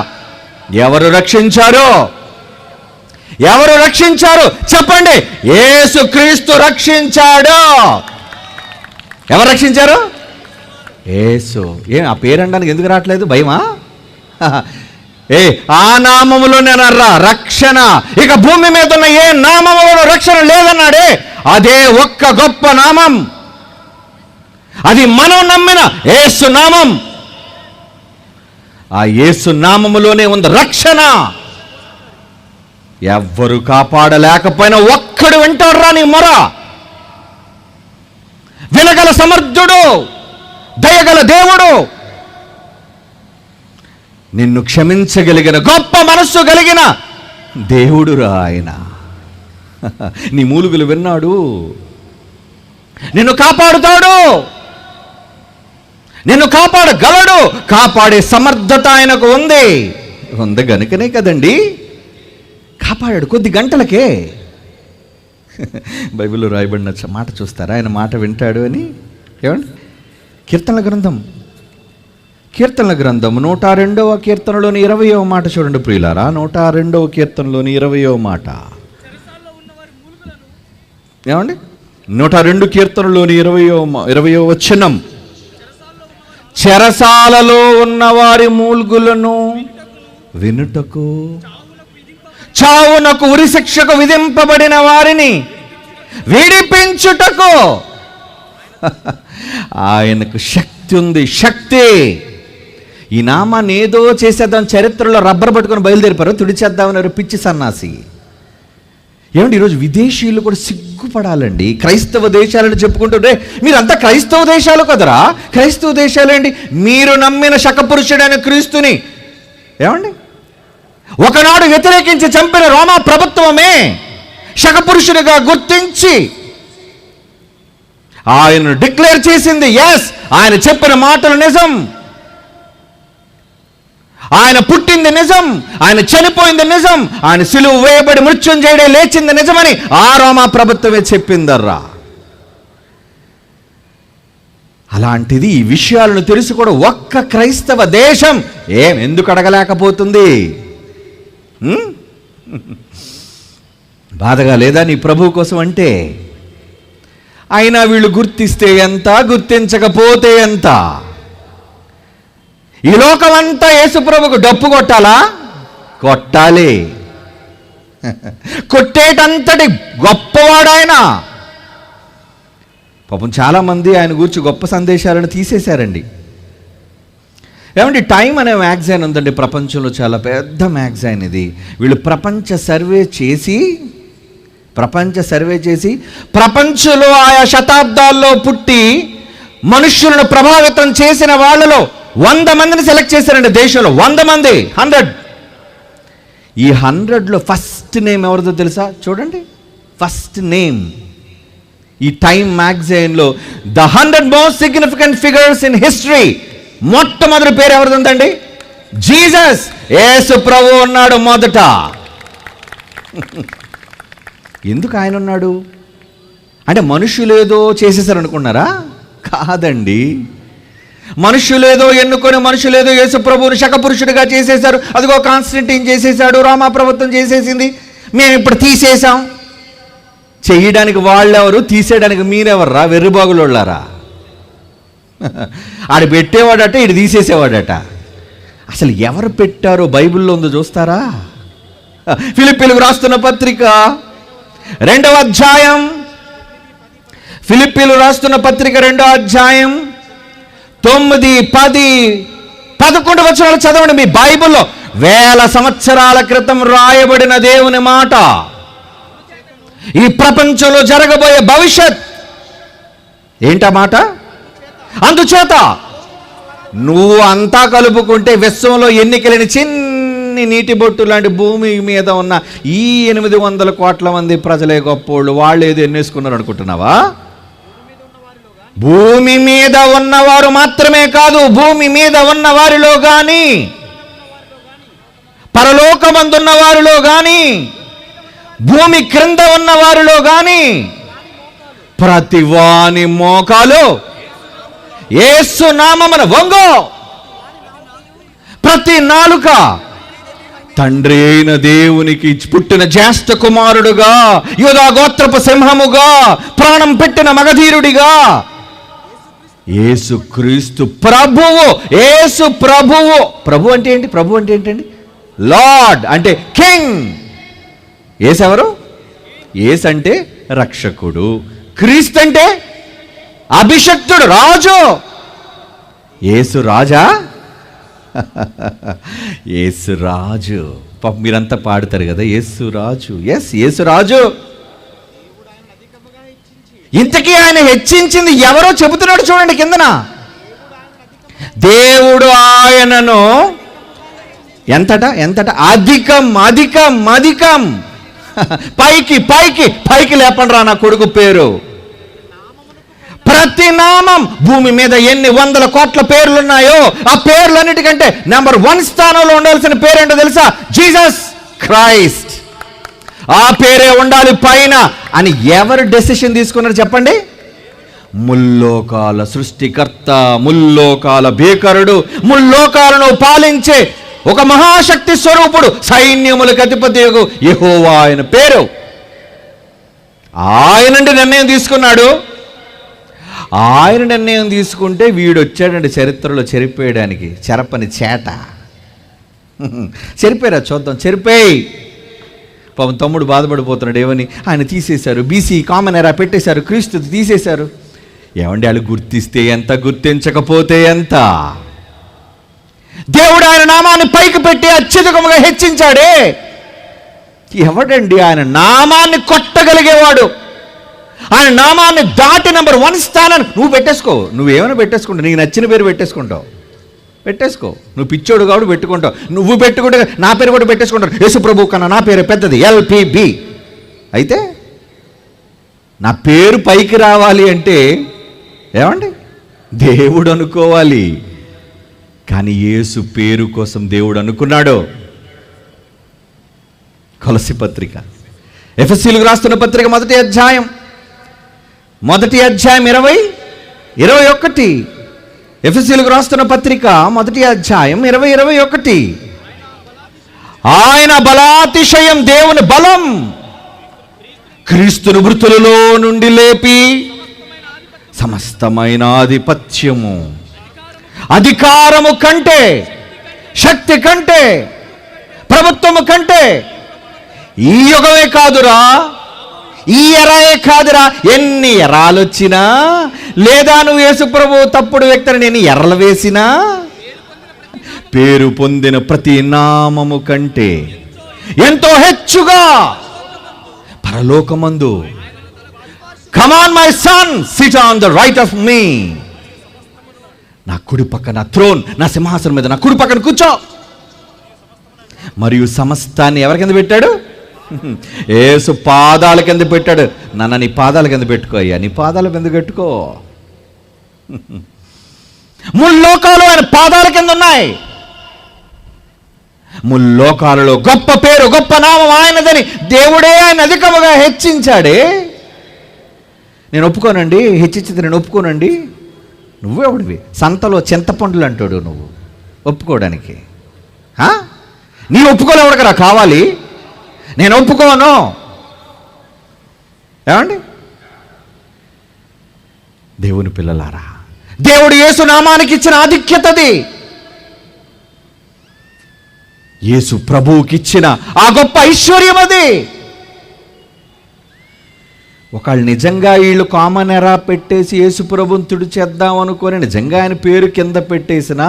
ఎవరు రక్షించారు చెప్పండి? యేసుక్రీస్తు రక్షించాడు. ఎవరు రక్షించారు? యేసు. ఆ పేరు అనడానికి ఎందుకు రావట్లేదు? భయమా? ఆ నామములోనేనర్రా రక్షణ. ఇక భూమి మీద ఉన్న ఏ నామములో రక్షణ లేదన్నాడే, అదే ఒక్క గొప్ప నామం. అది మనం నమ్మిన యేసు నామం. ఆ యేసు నామములోనే ఉంది రక్షణ. ఎవ్వరు కాపాడలేకపోయినా ఒక్కడు వింటాడురా నీ మొర. వినగల సమర్థుడు, దయగల దేవుడు, నిన్ను క్షమించగలిగిన గొప్ప మనస్సు కలిగిన దేవుడురా ఆయన. నీ మూలుగులు విన్నాడు, నిన్ను కాపాడుతాడు. నిన్ను కాపాడగలడు. కాపాడే సమర్థత ఆయనకు ఉంది గనుకనే కదండి కాపాడాడు. కొద్ది గంటలకే. బైబిల్లో రాయబడిన మాట చూస్తారా, ఆయన మాట వింటాడు అని. ఏమండి, కీర్తనల గ్రంథం 102వ కీర్తనలోని 20వ మాట చూడండి ప్రియులారా. 102వ కీర్తనలోని 20వ మాట. ఏమండి, 102 కీర్తనలోని 20వ వచనం. చెరసాలలో ఉన్నవారి మూల్గులను వినుటకు, చావునకు ఉరిశిక్షకు విధింపబడిన వారిని విడిపించుటకు ఆయనకు శక్తి ఉంది. శక్తి. ఈ నామాన్ని ఏదో చేసేద్దాం, చరిత్రలో రబ్బర్ పట్టుకొని బయలుదేరిపారు, తుడిచేద్దామన్నారు పిచ్చి సన్నాసి. ఏమంటే ఈరోజు విదేశీయులు కూడా సిగ్గుపడాలండి. క్రైస్తవ దేశాలను చెప్పుకుంటుంటే మీరంతా క్రైస్తవ దేశాలు కదరా. క్రైస్తవ దేశాలేంటి? మీరు నమ్మిన శకపురుషుడైన క్రీస్తుని ఏమండి ఒకనాడు వ్యతిరేకించి చంపిన రోమా ప్రభుత్వమే శకపురుషుడిగా గుర్తించి ఆయనను డిక్లేర్ చేసింది. ఎస్, ఆయన చెప్పిన మాటలు నిజం, ఆయన పుట్టింది నిజం, ఆయన చనిపోయింది నిజం, ఆయన సిలువ వేయబడి మృత్యుంజయుడే లేచింది నిజమని ఆ రోమా ప్రభుత్వమే చెప్పిందర్రా. అలాంటిది ఈ విషయాలను తెలిసి కూడా ఒక్క క్రైస్తవ దేశం ఎందుకు అడగలేకపోతుంది? బాధగా లేదా నీ ప్రభు కోసం అంటే? అయినా వీళ్ళు గుర్తిస్తే ఎంత, గుర్తించకపోతే ఎంత? ఈ లోకమంతా యేసు ప్రభుకు డప్పు కొట్టాలా? కొట్టాలి. కొట్టేటంతటి గొప్పవాడాయన. పాపం చాలామంది ఆయన గురించి గొప్ప సందేశాలను తీసేశారండి. ఏమంటే టైం అనే మ్యాగజైన్ ఉందండి ప్రపంచంలో, చాలా పెద్ద మ్యాగజైన్ ఇది. వీళ్ళు ప్రపంచ సర్వే చేసి ప్రపంచంలో ఆయా శతాబ్దాల్లో పుట్టి మనుష్యులను ప్రభావితం చేసిన వాళ్ళలో 100 మందిని సెలెక్ట్ చేశారండి దేశంలో. 100 మంది, 100. ఈ 100లో ఫస్ట్ నేమ్ ఎవరిదో తెలుసా? చూడండి, ఫస్ట్ నేమ్ ఈ టైం మ్యాగజైన్లో the 100 most significant figures in history. మొట్టమొదటి పేరు ఎవరిదండి? జీసస్, యేసు ప్రభు ఉన్నాడు మొదట. ఎందుకు ఆయన ఉన్నాడు అంటే మనుషులేదో చేసేసారు అనుకున్నారా? కాదండి. మనుషులేదో ఎన్నుకొని మనుషులేదో యేసు ప్రభువుని శకపురుషుడిగా చేసేశారు. అదిగో కాన్స్టంటైన్ చేసేసాడు, రోమా ప్రభుత్వం చేసేసింది, మేము ఇప్పుడు తీసేసాం. చేయడానికి వాళ్ళెవరు, తీసేయడానికి మీరెవర్రా? వెర్రిబాగులోళ్ళారా? ఆడు పెట్టేవాడట, ఇటు తీసేసేవాడట. అసలు ఎవరు పెట్టారో బైబిల్లో ఉందో చూస్తారా? ఫిలిప్పీలకు రాస్తున్న పత్రిక 2వ అధ్యాయం, ఫిలిప్పీలు రాస్తున్న పత్రిక 2వ అధ్యాయం 9, 10, 11 వచనాలు చదవండి మీ బైబిల్లో. 1000 సంవత్సరాల క్రితం రాయబడిన దేవుని మాట, ఈ ప్రపంచంలో జరగబోయే భవిష్యత్ ఏంటా మాట? అందుచేత నువ్వు అంతా కలుపుకుంటే విశ్వంలో ఎన్నికలేని చిన్ని నీటి బొట్టు లాంటి భూమి మీద ఉన్న ఈ 800 కోట్ల మంది ప్రజలే గొప్పోళ్ళు. వాళ్ళు ఏదో ఎన్నేసుకున్నారు అనుకుంటున్నావా? భూమి మీద ఉన్నవారు మాత్రమే కాదు, భూమి మీద ఉన్న వారిలో కానీ, పరలోకమందున్న వారిలో కానీ, భూమి క్రింద ఉన్న వారిలో కానీ ప్రతి వాని మోకాలు యేసు నామమున వంగో, ప్రతి నాలుక తండ్రి అయిన దేవునికి పుట్టిన జ్యేష్ఠ కుమారుడుగా, యూదా గోత్రపు సింహముగా, ప్రాణం పెట్టిన మగధీరుడిగా యేసుక్రీస్తు ప్రభువు. యేసు ప్రభువు. ప్రభు అంటే ఏంటి? ప్రభు అంటే ఏంటండి? లార్డ్ అంటే కింగ్. యేసు ఎవరు? యేసు అంటే రక్షకుడు. క్రీస్తు అంటే అభిషక్తుడు, రాజు. యేసు రాజా? యేసు రాజు. పాప మీరంతా పాడుతారు కదా, యేసు రాజు. ఎస్, యేసు రాజు. ఇంతకీ ఆయన హెచ్చించింది ఎవరో చెబుతున్నాడు చూడండి కిందన. దేవుడు ఆయనను ఎంతట అధికం పైకి లేపండి రా నా కొడుకు పేరు. ప్రతి నామం, భూమి మీద ఎన్ని వందల కోట్ల పేర్లున్నాయో ఆ పేర్లన్నిటికంటే నెంబర్ 1 స్థానంలో ఉండాల్సిన పేరేంటో తెలుసా? Jesus Christ. ఆ పేరే ఉండాలి పైన అని ఎవరు డెసిషన్ తీసుకున్నారు చెప్పండి? ముల్లోకాల సృష్టికర్త, ముల్లోకాల భీకరుడు, ముల్లోకాలను పాలించే ఒక మహాశక్తి స్వరూపుడు, సైన్యములకు అధిపతి యెహోవా ఆయన పేరు. ఆయనండి నిర్ణయం తీసుకున్నాడు. ఆయన నిర్ణయం తీసుకుంటే వీడు వచ్చాడండి చరిత్రలో చెరిపేయడానికి. చెరపని చేట. చెరిపోయారా చూద్దాం, చెరిపేయి. పాపం తమ్ముడు బాధపడిపోతున్నాడు. ఏమని? ఆయన తీసేశారు, బీసీ కామన్ ఎరా పెట్టేశారు, క్రీస్తు తీసేశారు. ఏమండి, వాళ్ళు గుర్తిస్తే ఎంత, గుర్తించకపోతే ఎంత? దేవుడు ఆయన నామాన్ని పైకి పెట్టి అత్యధికముగా హెచ్చించాడే. ఎవడండి ఆయన నామాన్ని కొట్టగలిగేవాడు? ఆయన నామాన్ని దాటి నెంబర్ 1 స్థానాన్ని నువ్వు పెట్టేసుకో. నువ్వేమైనా పెట్టేసుకుంటావు, నీకు నచ్చిన పేరు పెట్టేసుకుంటావు, పెట్టేసుకో. నువ్వు పిచ్చోడు కాబట్టి పెట్టుకుంటావు. నువ్వు పెట్టుకుంటే నా పేరు కూడా పెట్టేసుకుంటావు. యేసు ప్రభు కన్నా నా పేరు పెద్దది, LPB. అయితే నా పేరు పైకి రావాలి అంటే ఏమండి, దేవుడు అనుకోవాలి. కానీ యేసు పేరు కోసం దేవుడు అనుకున్నాడు. కొలస్సీ పత్రిక, ఎఫెసీయులకు రాస్తున్న పత్రిక 1వ అధ్యాయం 20-21. ఎఫెసీయులకు రాస్తున్న పత్రిక 1వ అధ్యాయం 20-21. ఆయన బలాతిశయం, దేవుని బలం, క్రీస్తును మృతులలో నుండి లేపి సమస్తమైన ఆధిపత్యము, అధికారము కంటే, శక్తి కంటే, ప్రభుత్వము కంటే, ఈ యుగమే కాదురా, ఈ ఎరాయే కాదురా, ఎన్ని ఎరాలు వచ్చినా, లేదా నువ్వు యేసు ప్రభు తప్పుడు వ్యక్తిని నేను ఎర్రలు వేసినా, పేరు పొందిన ప్రతి నామము కంటే ఎంతో హెచ్చుగా పరలోకమందు, come on my son, sit on the right of me, నా కుడి పక్కన థ్రోన్, నా సింహాసనం మీద నా కుడి పక్కన కూర్చో. మరియు సమస్తాన్ని ఎవరి కింద పెట్టాడు? యేసు పాదాల కింద పెట్టాడు. నాన్న నీ పాదాల కింద పెట్టుకో అయ్యా, నీ పాదాల కింద పెట్టుకో. ముల్లోకాలు ఆయన పాదాల కింద ఉన్నాయి. ముల్లోకాలలో గొప్ప పేరు, గొప్ప నామం ఆయనదని దేవుడే ఆయన అధికముగా హెచ్చించాడే. నేను ఒప్పుకోనండి, హెచ్చించింది నేను ఒప్పుకోనండి. నువ్వెవడివి? సంతలో చింతపండులు అంటాడు నువ్వు ఒప్పుకోవడానికి. నీ ఒప్పుకోలు ఎవరికరా కావాలి? నేను ఒప్పుకోను. ఏమండి, దేవుని పిల్లలారా, దేవుడు యేసు నామానికి ఇచ్చిన ఆధిక్యతది, యేసు ప్రభువుకి ఇచ్చిన ఆ గొప్ప ఐశ్వర్యం అది. ఒకళ్ళు నిజంగా వీళ్ళు కామన్ ఎరా పెట్టేసి యేసు ప్రభుని తుడిచేద్దాం అనుకొని నిజంగా ఆయన పేరు కింద పెట్టేసినా,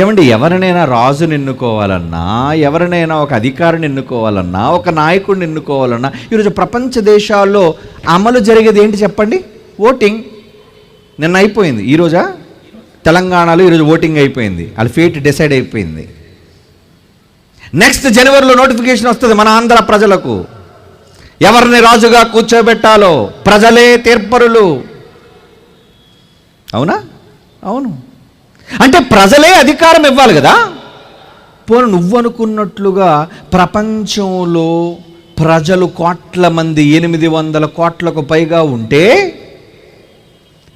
ఏమండి, ఎవరినైనా రాజుని ఎన్నుకోవాలన్నా, ఎవరినైనా ఒక అధికారిని ఎన్నుకోవాలన్నా, ఒక నాయకుడిని ఎన్నుకోవాలన్నా, ఈరోజు ప్రపంచ దేశాల్లో అమలు జరిగేది ఏంటి చెప్పండి? ఓటింగ్. నిన్న అయిపోయింది. ఈరోజా తెలంగాణలో ఈరోజు ఓటింగ్ అయిపోయింది. వాళ్ళ ఫేట్ డిసైడ్ అయిపోయింది. నెక్స్ట్ జనవరిలో నోటిఫికేషన్ వస్తుంది మన ఆంధ్ర ప్రజలకు. ఎవరిని రాజుగా కూర్చోబెట్టాలో ప్రజలే తీర్పరులు. అవునా? అవును. అంటే ప్రజలే అధికారం ఇవ్వాలి కదా. పోను నువ్వు అనుకున్నట్లుగా ప్రపంచంలో ప్రజలు కోట్ల మంది, 800 కోట్లకు పైగా ఉంటే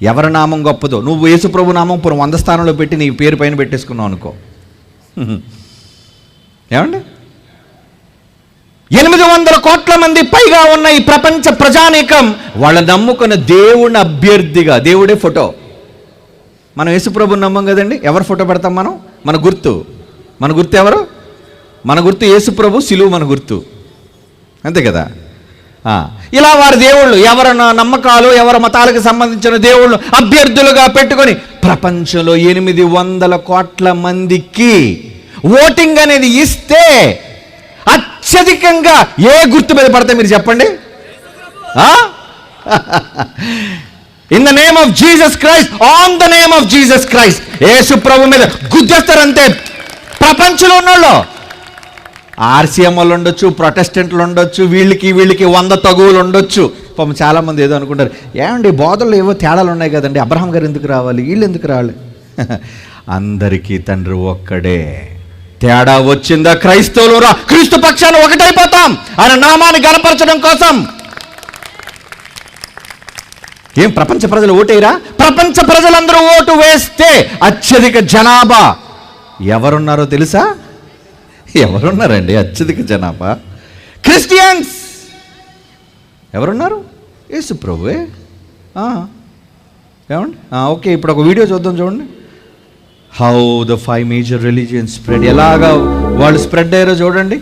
ఎవరి నామం గొప్పదో? నువ్వు యేసుప్రభు నామం పోను 100 స్థానంలో పెట్టి నీ పేరు పైన పెట్టేసుకున్నావు అనుకో. ఏమండి, 800 కోట్ల మంది పైగా ఉన్న ఈ ప్రపంచ ప్రజానీకం వాళ్ళ నమ్ముకున్న దేవుని అభ్యర్థిగా, దేవుడే ఫోటో. మనం యేసుప్రభుని నమ్మం కదండి. ఎవరు ఫోటో పెడతాం మనం? మన గుర్తు ఎవరు? మన గుర్తు యేసుప్రభు, సిలువ మన గుర్తు, అంతే కదా. ఇలా వారి దేవుళ్ళు, ఎవరి నమ్మకాలు, ఎవరి మతాలకు సంబంధించిన దేవుళ్ళు అభ్యర్థులుగా పెట్టుకొని ప్రపంచంలో 800 కోట్ల మందికి ఓటింగ్ అనేది ఇస్తే అత్యధికంగా ఏ గుర్తు మీద పడతాయి మీరు చెప్పండి? In the name of Jesus Christ, on the name of Jesus Christ, యేసు ప్రభు మీద గుద్దేస్తారంతే. ప్రపంచంలో ఉన్నోళ్ళు RCM వాళ్ళు ఉండొచ్చు, ప్రొటెస్టెంట్లు ఉండొచ్చు, వీళ్ళకి 100 తగువులు ఉండొచ్చు, పాపం చాలామంది ఏదో అనుకుంటారు, ఏమండి బోధనలో ఏవో తేడాలు ఉన్నాయి కదండి, అబ్రహాం గారు ఎందుకు రావాలి, వీళ్ళు ఎందుకు రావాలి? అందరికీ తండ్రి ఒక్కడే. తేడా వచ్చిందా క్రైస్తవులు రా, క్రీస్తు పక్షాన ఒకటైపోతాం ఆయన నామాన్ని గణపరచడం కోసం. ఏం ప్రపంచ ప్రజలు ఓటేరా? ప్రపంచ ప్రజలందరూ ఓటు వేస్తే అత్యధిక జనాభా ఎవరున్నారో తెలుసా? ఎవరున్నారండి అత్యధిక జనాభా? క్రిస్టియన్స్. ఎవరున్నారు? యేసు ప్రభువే. ఏమండి? ఓకే, ఇప్పుడు ఒక వీడియో చూద్దాం, చూడండి. How the 5 major religions spread, ఎలాగా వాళ్ళు స్ప్రెడ్ అయ్యారో చూడండి.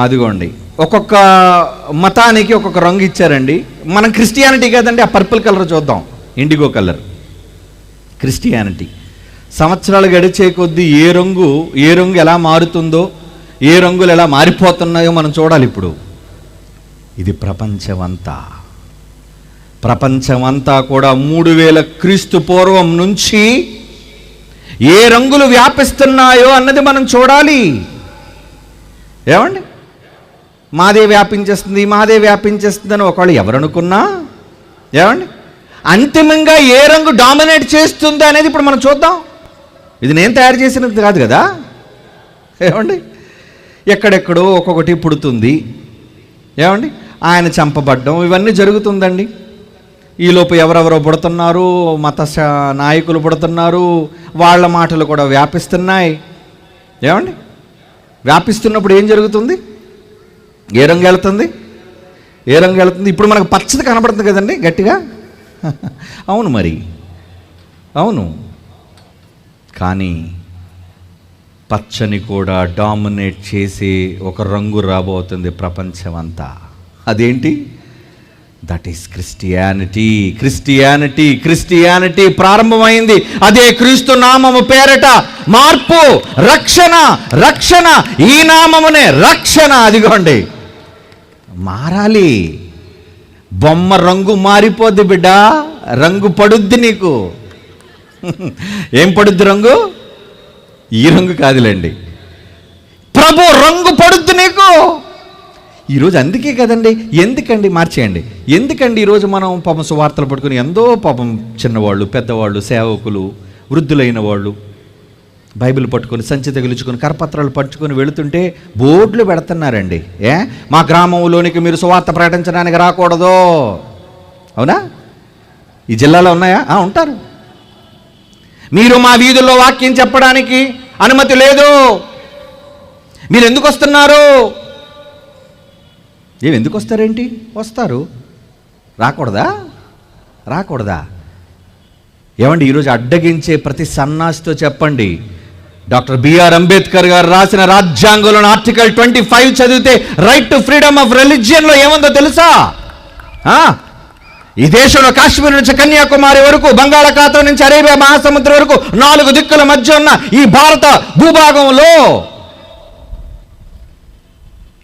అదిగోండి, ఒక్కొక్క మతానికి ఒక్కొక్క రంగు ఇచ్చారండి. మనం క్రిస్టియానిటీ కదండి, ఆ పర్పుల్ కలర్ చూద్దాం, ఇండిగో కలర్ క్రిస్టియానిటీ. సంవత్సరాలు గడిచే కొద్దీ ఏ రంగు ఎలా మారుతుందో, ఏ రంగులు ఎలా మారిపోతున్నాయో మనం చూడాలి. ఇప్పుడు ఇది ప్రపంచమంతా కూడా 3000 క్రీస్తు పూర్వం నుంచి ఏ రంగులు వ్యాపిస్తున్నాయో అన్నది మనం చూడాలి. ఏమండి? మాదే వ్యాపించేస్తుంది అని ఒకళ్ళు ఎవరనుకున్నా, ఏమండి, అంతిమంగా ఏ రంగు డామినేట్ చేస్తుంది అనేది ఇప్పుడు మనం చూద్దాం. ఇది నేను తయారు చేసినది కాదు కదా, ఏమండి? ఎక్కడెక్కడో ఒక్కొక్కటి పుడుతుంది, ఏమండి, ఆయన చంపబడ్డం ఇవన్నీ జరుగుతుందండి. ఈలోపు ఎవరెవరో పుడుతున్నారు, మత నాయకులు పుడుతున్నారు, వాళ్ళ మాటలు కూడా వ్యాపిస్తున్నాయి. ఏమండి? వ్యాపిస్తున్నప్పుడు ఏం జరుగుతుంది? ఏ రంగు వెళ్తుంది? ఇప్పుడు మనకు పచ్చది కనబడుతుంది కదండి గట్టిగా. అవును, మరి అవును. కానీ పచ్చని కూడా డామినేట్ చేసి ఒక రంగు రాబోతుంది ప్రపంచం అంతా. అదేంటి? దట్ ఈస్ క్రిస్టియానిటీ ప్రారంభమైంది. అదే క్రీస్తు నామము పేరట మార్పు, రక్షణ. ఈ నామమునే రక్షణ. అదిగోండి, మారాలి. బొమ్మ రంగు మారిపోద్ది బిడ్డ, రంగు పడుద్ది నీకు. ఏం పడుద్ది రంగు? ఈ రంగు కాదులేండి, ప్రభు రంగు పడుద్ది నీకు ఈరోజు. అందుకే కదండి, ఎందుకండి మార్చేయండి, ఎందుకండి ఈరోజు మనం పాపం సువార్తలు పట్టుకుని ఎంతో పాపం చిన్నవాళ్ళు, పెద్దవాళ్ళు, సేవకులు, వృద్ధులైన వాళ్ళు బైబిల్ పట్టుకొని సంచి తగిలించుకొని కరపత్రాలు పట్టుకొని వెళుతుంటే బోర్డులు పెడుతున్నారండి. మా గ్రామంలోనికి మీరు సువార్త ప్రకటించడానికి రాకూడదు. అవునా? ఈ జిల్లాలో ఉన్నాయా? ఉంటారు. మీరు మా వీధుల్లో వాక్యం చెప్పడానికి అనుమతి లేదు. మీరు ఎందుకు వస్తున్నారు? ఎందుకు వస్తారేంటి? వస్తారు. రాకూడదా? ఏమండి, ఈరోజు అడ్డగించే ప్రతి సన్నాసితో చెప్పండి, డాక్టర్ బిఆర్ అంబేద్కర్ గారు రాసిన రాజ్యాంగంలోని ఆర్టికల్ 25 చదివితే రైట్ టు ఫ్రీడమ్ ఆఫ్ రిలీజియన్లో ఏముందో తెలుసా? ఈ దేశంలో కాశ్మీర్ నుంచి కన్యాకుమారి వరకు, బంగాళాఖాతం నుంచి అరేబియా మహాసముద్రం వరకు 4 దిక్కుల మధ్య ఉన్న ఈ భారత భూభాగంలో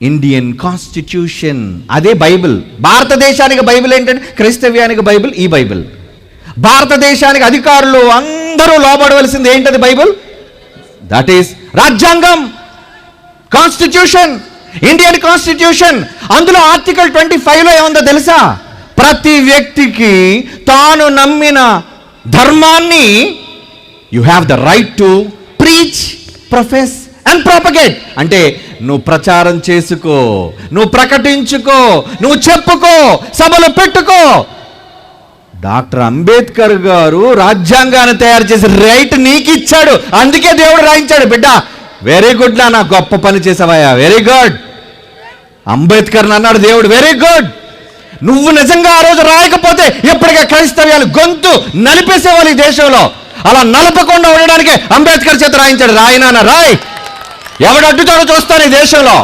ఇండియన్ కాన్స్టిట్యూషన్, అదే బైబిల్. భారతదేశానికి బైబిల్ ఏంటంటే, క్రైస్తవ్యానికి బైబిల్ ఈ బైబిల్. భారతదేశానికి అధికారులు అందరూ లోబడవలసింది ఏంటది? బైబిల్. దట్ ఈస్ రాజ్యాంగం, కాన్స్టిట్యూషన్, ఇండియన్ కాన్స్టిట్యూషన్. అందులో ఆర్టికల్ 25లో ఏముందో తెలుసా? ప్రతి వ్యక్తికి తాను నమ్మిన ధర్మాన్ని you have the right to preach, profess and propagate. అంటే నువ్వు ప్రచారం చేసుకో, నువ్వు ప్రకటించుకో, నువ్వు చెప్పుకో, సభలు పెట్టుకో. డాక్టర్ అంబేద్కర్ గారు రాజ్యాంగాన్ని తయారు చేసి రైట్ నీకు ఇచ్చాడు. అందుకే దేవుడు రాయించాడు. బిడ్డ, వెరీ గుడ్ నా గొప్ప పని చేసావయ్యా, వెరీ గుడ్. అంబేద్కర్ అన్నాడు దేవుడు, వెరీ గుడ్. నువ్వు నిజంగా ఆ రోజు రాయకపోతే ఎప్పటికే క్రైస్తవ్యాలు గొంతు నలిపేసేవాళ్ళు ఈ దేశంలో. అలా నలపకుండా ఉండడానికి అంబేద్కర్ చేత రాయించాడు. రాయినా రాయ్, ఎవడు అడ్డుతాడో చూస్తాను ఈ దేశంలో.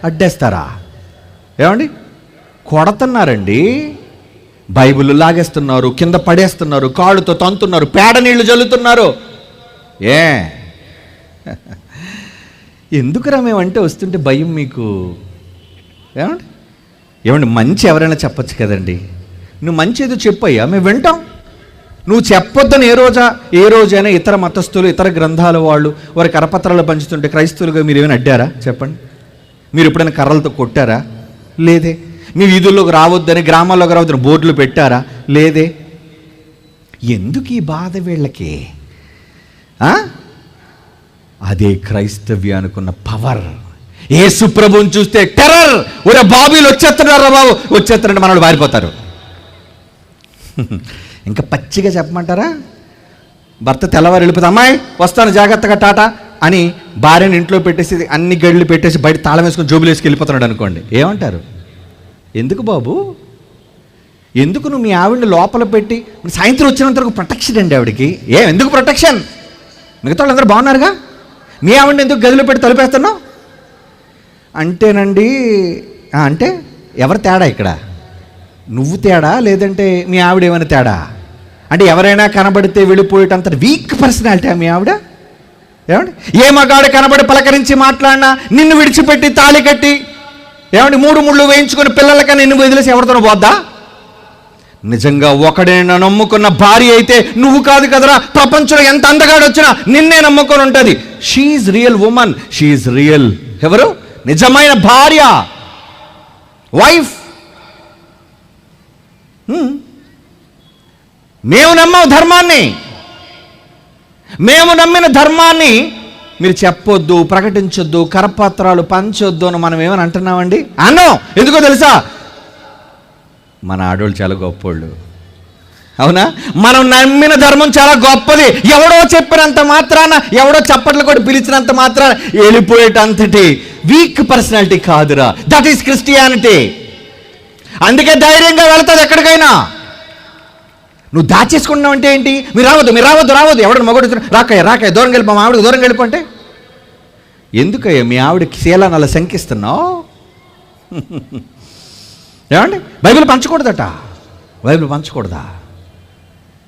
అడ్డేస్తారా? ఏమండి, కొడుతున్నారండి, బైబిల్ లాగేస్తున్నారు, కింద పడేస్తున్నారు, కాళ్ళతో తంతున్నారు, పేడ నీళ్లు జల్లుతున్నారు. ఎందుకురా మేమంటే వస్తుంటే భయం మీకు? ఏమండి, మంచి ఎవరైనా చెప్పచ్చు కదండి. నువ్వు మంచి ఏదో చెప్పయ్యా, మేము వింటాం. నువ్వు చెప్పొద్దని ఏ రోజైనా ఇతర మతస్థులు, ఇతర గ్రంథాల వాళ్ళు వారి కరపత్రాలు పంచుతుంటే క్రైస్తవులుగా మీరు ఏమైనా అడ్డారా? చెప్పండి. మీరు ఎప్పుడైనా కర్రలతో కొట్టారా? లేదే. మీ వీధుల్లోకి రావద్దని, గ్రామాల్లోకి రావద్దని బోర్డులు పెట్టారా? లేదే. ఎందుకు ఈ బాధ వీళ్ళకి? అదే క్రైస్తవ్యానికున్న పవర్. యేసు ప్రభువుని చూస్తే టెర్రర్. ఒరే బాబీలు వచ్చేస్తున్నారా బాబు, వచ్చేస్తారంటే మనల్ని పారిపోతారు. ఇంకా పచ్చిగా చెప్పమంటారా? భర్త తెల్లవారు వెళ్ళిపోతే, అమ్మాయి వస్తాను జాగ్రత్తగా టాటా అని భార్యని ఇంట్లో పెట్టేసి అన్ని గడులు పెట్టేసి బయట తాళం వేసుకొని జోబులు వేసుకు వెళ్ళిపోతున్నాడు అనుకోండి, ఏమంటారు? ఎందుకు బాబు, ఎందుకు నువ్వు మీ ఆవిడని లోపల పెట్టి సాయంత్రం వచ్చినంత వరకు ప్రొటెక్షన్ అండి ఆవిడకి? ఎందుకు ప్రొటెక్షన్? మిగతా వాళ్ళందరూ బాగున్నారుగా, మీ ఆవిడని ఎందుకు గదిలో పెట్టి తలుపేస్తున్నావు అంటేనండి. అంటే ఎవరు తేడా ఇక్కడ? నువ్వు తేడా, లేదంటే మీ ఆవిడ ఏమైనా తేడా? అంటే ఎవరైనా కనబడితే వెళ్ళిపోయేటంత వీక్ పర్సనాలిటీ మీ ఆవిడ? ఏమండి, ఏ మగాడు కనబడి పలకరించి మాట్లాడినా నిన్ను విడిచిపెట్టి తాళి కట్టి ఏమండి 3 ముళ్ళు వేయించుకొని పిల్లలకి నిన్ను వదిలేసి ఎవరితోనో పోద్దా? నిజంగా ఒకడైనా నమ్ముకున్న భార్య అయితే నువ్వు కాదు కదరా, ప్రపంచంలో ఎంత అందగాడు వచ్చినా నిన్నే నమ్ముకొని ఉంటుంది. She is real woman, she is real ఎవరు? నిజమైన భార్య, వైఫ్. మేము నమ్మవు ధర్మాన్ని. మేము నమ్మిన ధర్మాన్ని మీరు చెప్పొద్దు, ప్రకటించొద్దు, కరపత్రాలు పంచొద్దు అని మనం ఏమని అంటున్నామండి? అన్నో. ఎందుకో తెలుసా? మన ఆడోళ్ళు చాలా గొప్పోళ్ళు, అవునా? మనం నమ్మిన ధర్మం చాలా గొప్పది. ఎవడో చెప్పినంత మాత్రాన, ఎవడో చప్పట్లు కూడా పిలిచినంత మాత్రాన వెళ్ళిపోయేటంతటి వీక్ పర్సనాలిటీ కాదురా. That is Christianity. అందుకే ధైర్యంగా వెళతాది ఎక్కడికైనా. నువ్వు దాచేసుకున్నావు అంటే ఏంటి? మీరు రావద్దు, మీరు రావద్దు, రావద్దు. ఎవడో మగడు రాకయ్య దూరం వెళ్ళిపో, మా ఆవిడకి దూరం వెళ్ళిపోంటే ఎందుకయ్యా మీ ఆవిడకి శీలాన్ని అలా శంకిస్తున్నావు? ఏమండి, బైబిల్ పంచకూడదట. బైబిల్ పంచకూడదా?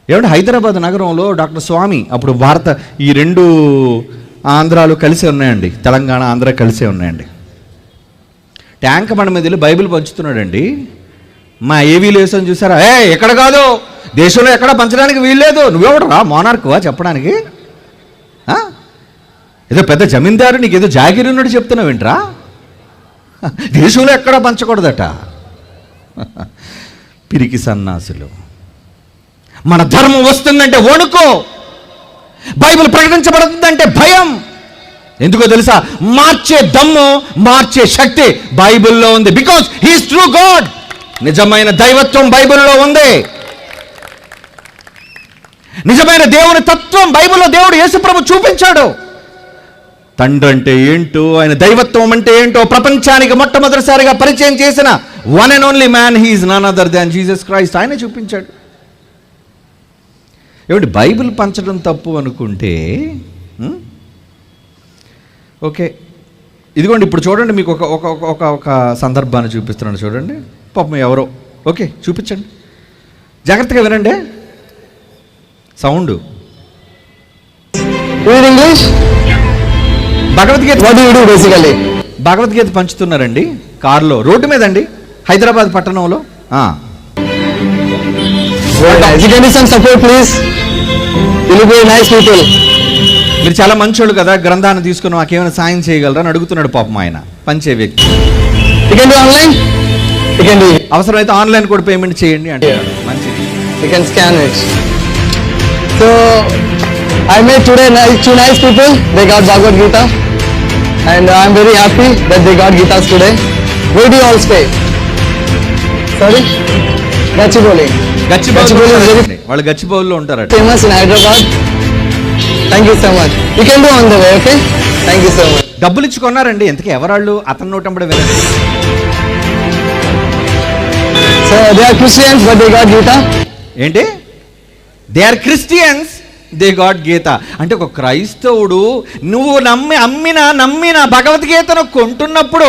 ఏమంటే హైదరాబాద్ నగరంలో డాక్టర్ స్వామి, అప్పుడు భారత ఈ 2 ఆంధ్రాలు కలిసే ఉన్నాయండి, తెలంగాణ ఆంధ్ర కలిసే ఉన్నాయండి. ట్యాంక్ బండ మీద వెళ్ళి బైబిల్ పంచుతున్నాడండి. మా ఏవీ లేసని చూసారా? ఎక్కడ కాదు, దేశంలో ఎక్కడ పంచడానికి వీల్లేదు. నువ్వెవడరా మోనార్కువా చెప్పడానికి? ఏదో పెద్ద జమీందారు, నీకు ఏదో జాగిరి ఉన్నట్టు చెప్తున్నావు ఏంట్రా? దేశంలో ఎక్కడా పంచకూడదట. పిరికి సన్నాసులు. మన ధర్మం వస్తుందంటే వణుకో, బైబిల్ ప్రకటించబడుతుందంటే భయం. ఎందుకో తెలుసా? మార్చే దమ్ము, మార్చే శక్తి బైబిల్లో ఉంది. Because he is true God. నిజమైన దైవత్వం బైబిల్లో ఉంది. నిజమైన దేవుని తత్వం బైబిల్లో దేవుడు యేసుప్రభు చూపించాడు. తండ్రి అంటే ఏంటో, ఆయన దైవత్వం అంటే ఏంటో ప్రపంచానికి మొట్టమొదటిసారిగా పరిచయం చేసిన one and only man, he is none other than Jesus Christ. ఆయనే చూపించాడు. ఏమిటి బైబిల్ పంచడం తప్పు అనుకుంటే ఓకే, ఇదిగోండి ఇప్పుడు చూడండి, మీకు ఒక ఒక ఒక ఒక సందర్భాన్ని చూపిస్తున్నాను చూడండి. పాపం ఎవరో, ఓకే చూపించండి, జాగ్రత్తగా వినండి sound. English Bhagavad Gita. What do you do basically? Bhagavad Gita పంచుతున్నారండి కార్లో, రోడ్డు మీద అండి, హైదరాబాద్ పట్టణంలో. Support please, will be nice people. మీరు చాలా మంచోళ్ళు కదా, గ్రంథాన్ని తీసుకుని మాకేమైనా సాయం చేయగలరా అని అడుగుతున్నాడు పాపం ఆయన పంచే వ్యక్తి. You can do online, you can do, అవసరమైతే ఆన్లైన్ కూడా పేమెంట్ చేయండి అంటే మంచిది. You can scan it. So I met today 2 nice people. They got Bhagavad Gita, and I am very happy that they got Gitas today. Where do you all stay? Sorry, Gachibowli. Gachibowli is very వాళ్ళు గచ్చిబౌలిలో ఉంటారట. Famous in Hyderabad. Thank you so much. You can do on the way, okay? Thank you so much. డబ్బులు ఇచ్చి కొన్నారండి, ఎంతకీ ఎవరాళ్ళు? అతను నోటంబడే వినండి. So they are Christians but they got Gita. ఏంటి? They are Christians, they god Gita. అంటే ఒక క్రైస్తవుడు నువ్వు నమ్మిన భగవద్గీతను కొంటున్నప్పుడు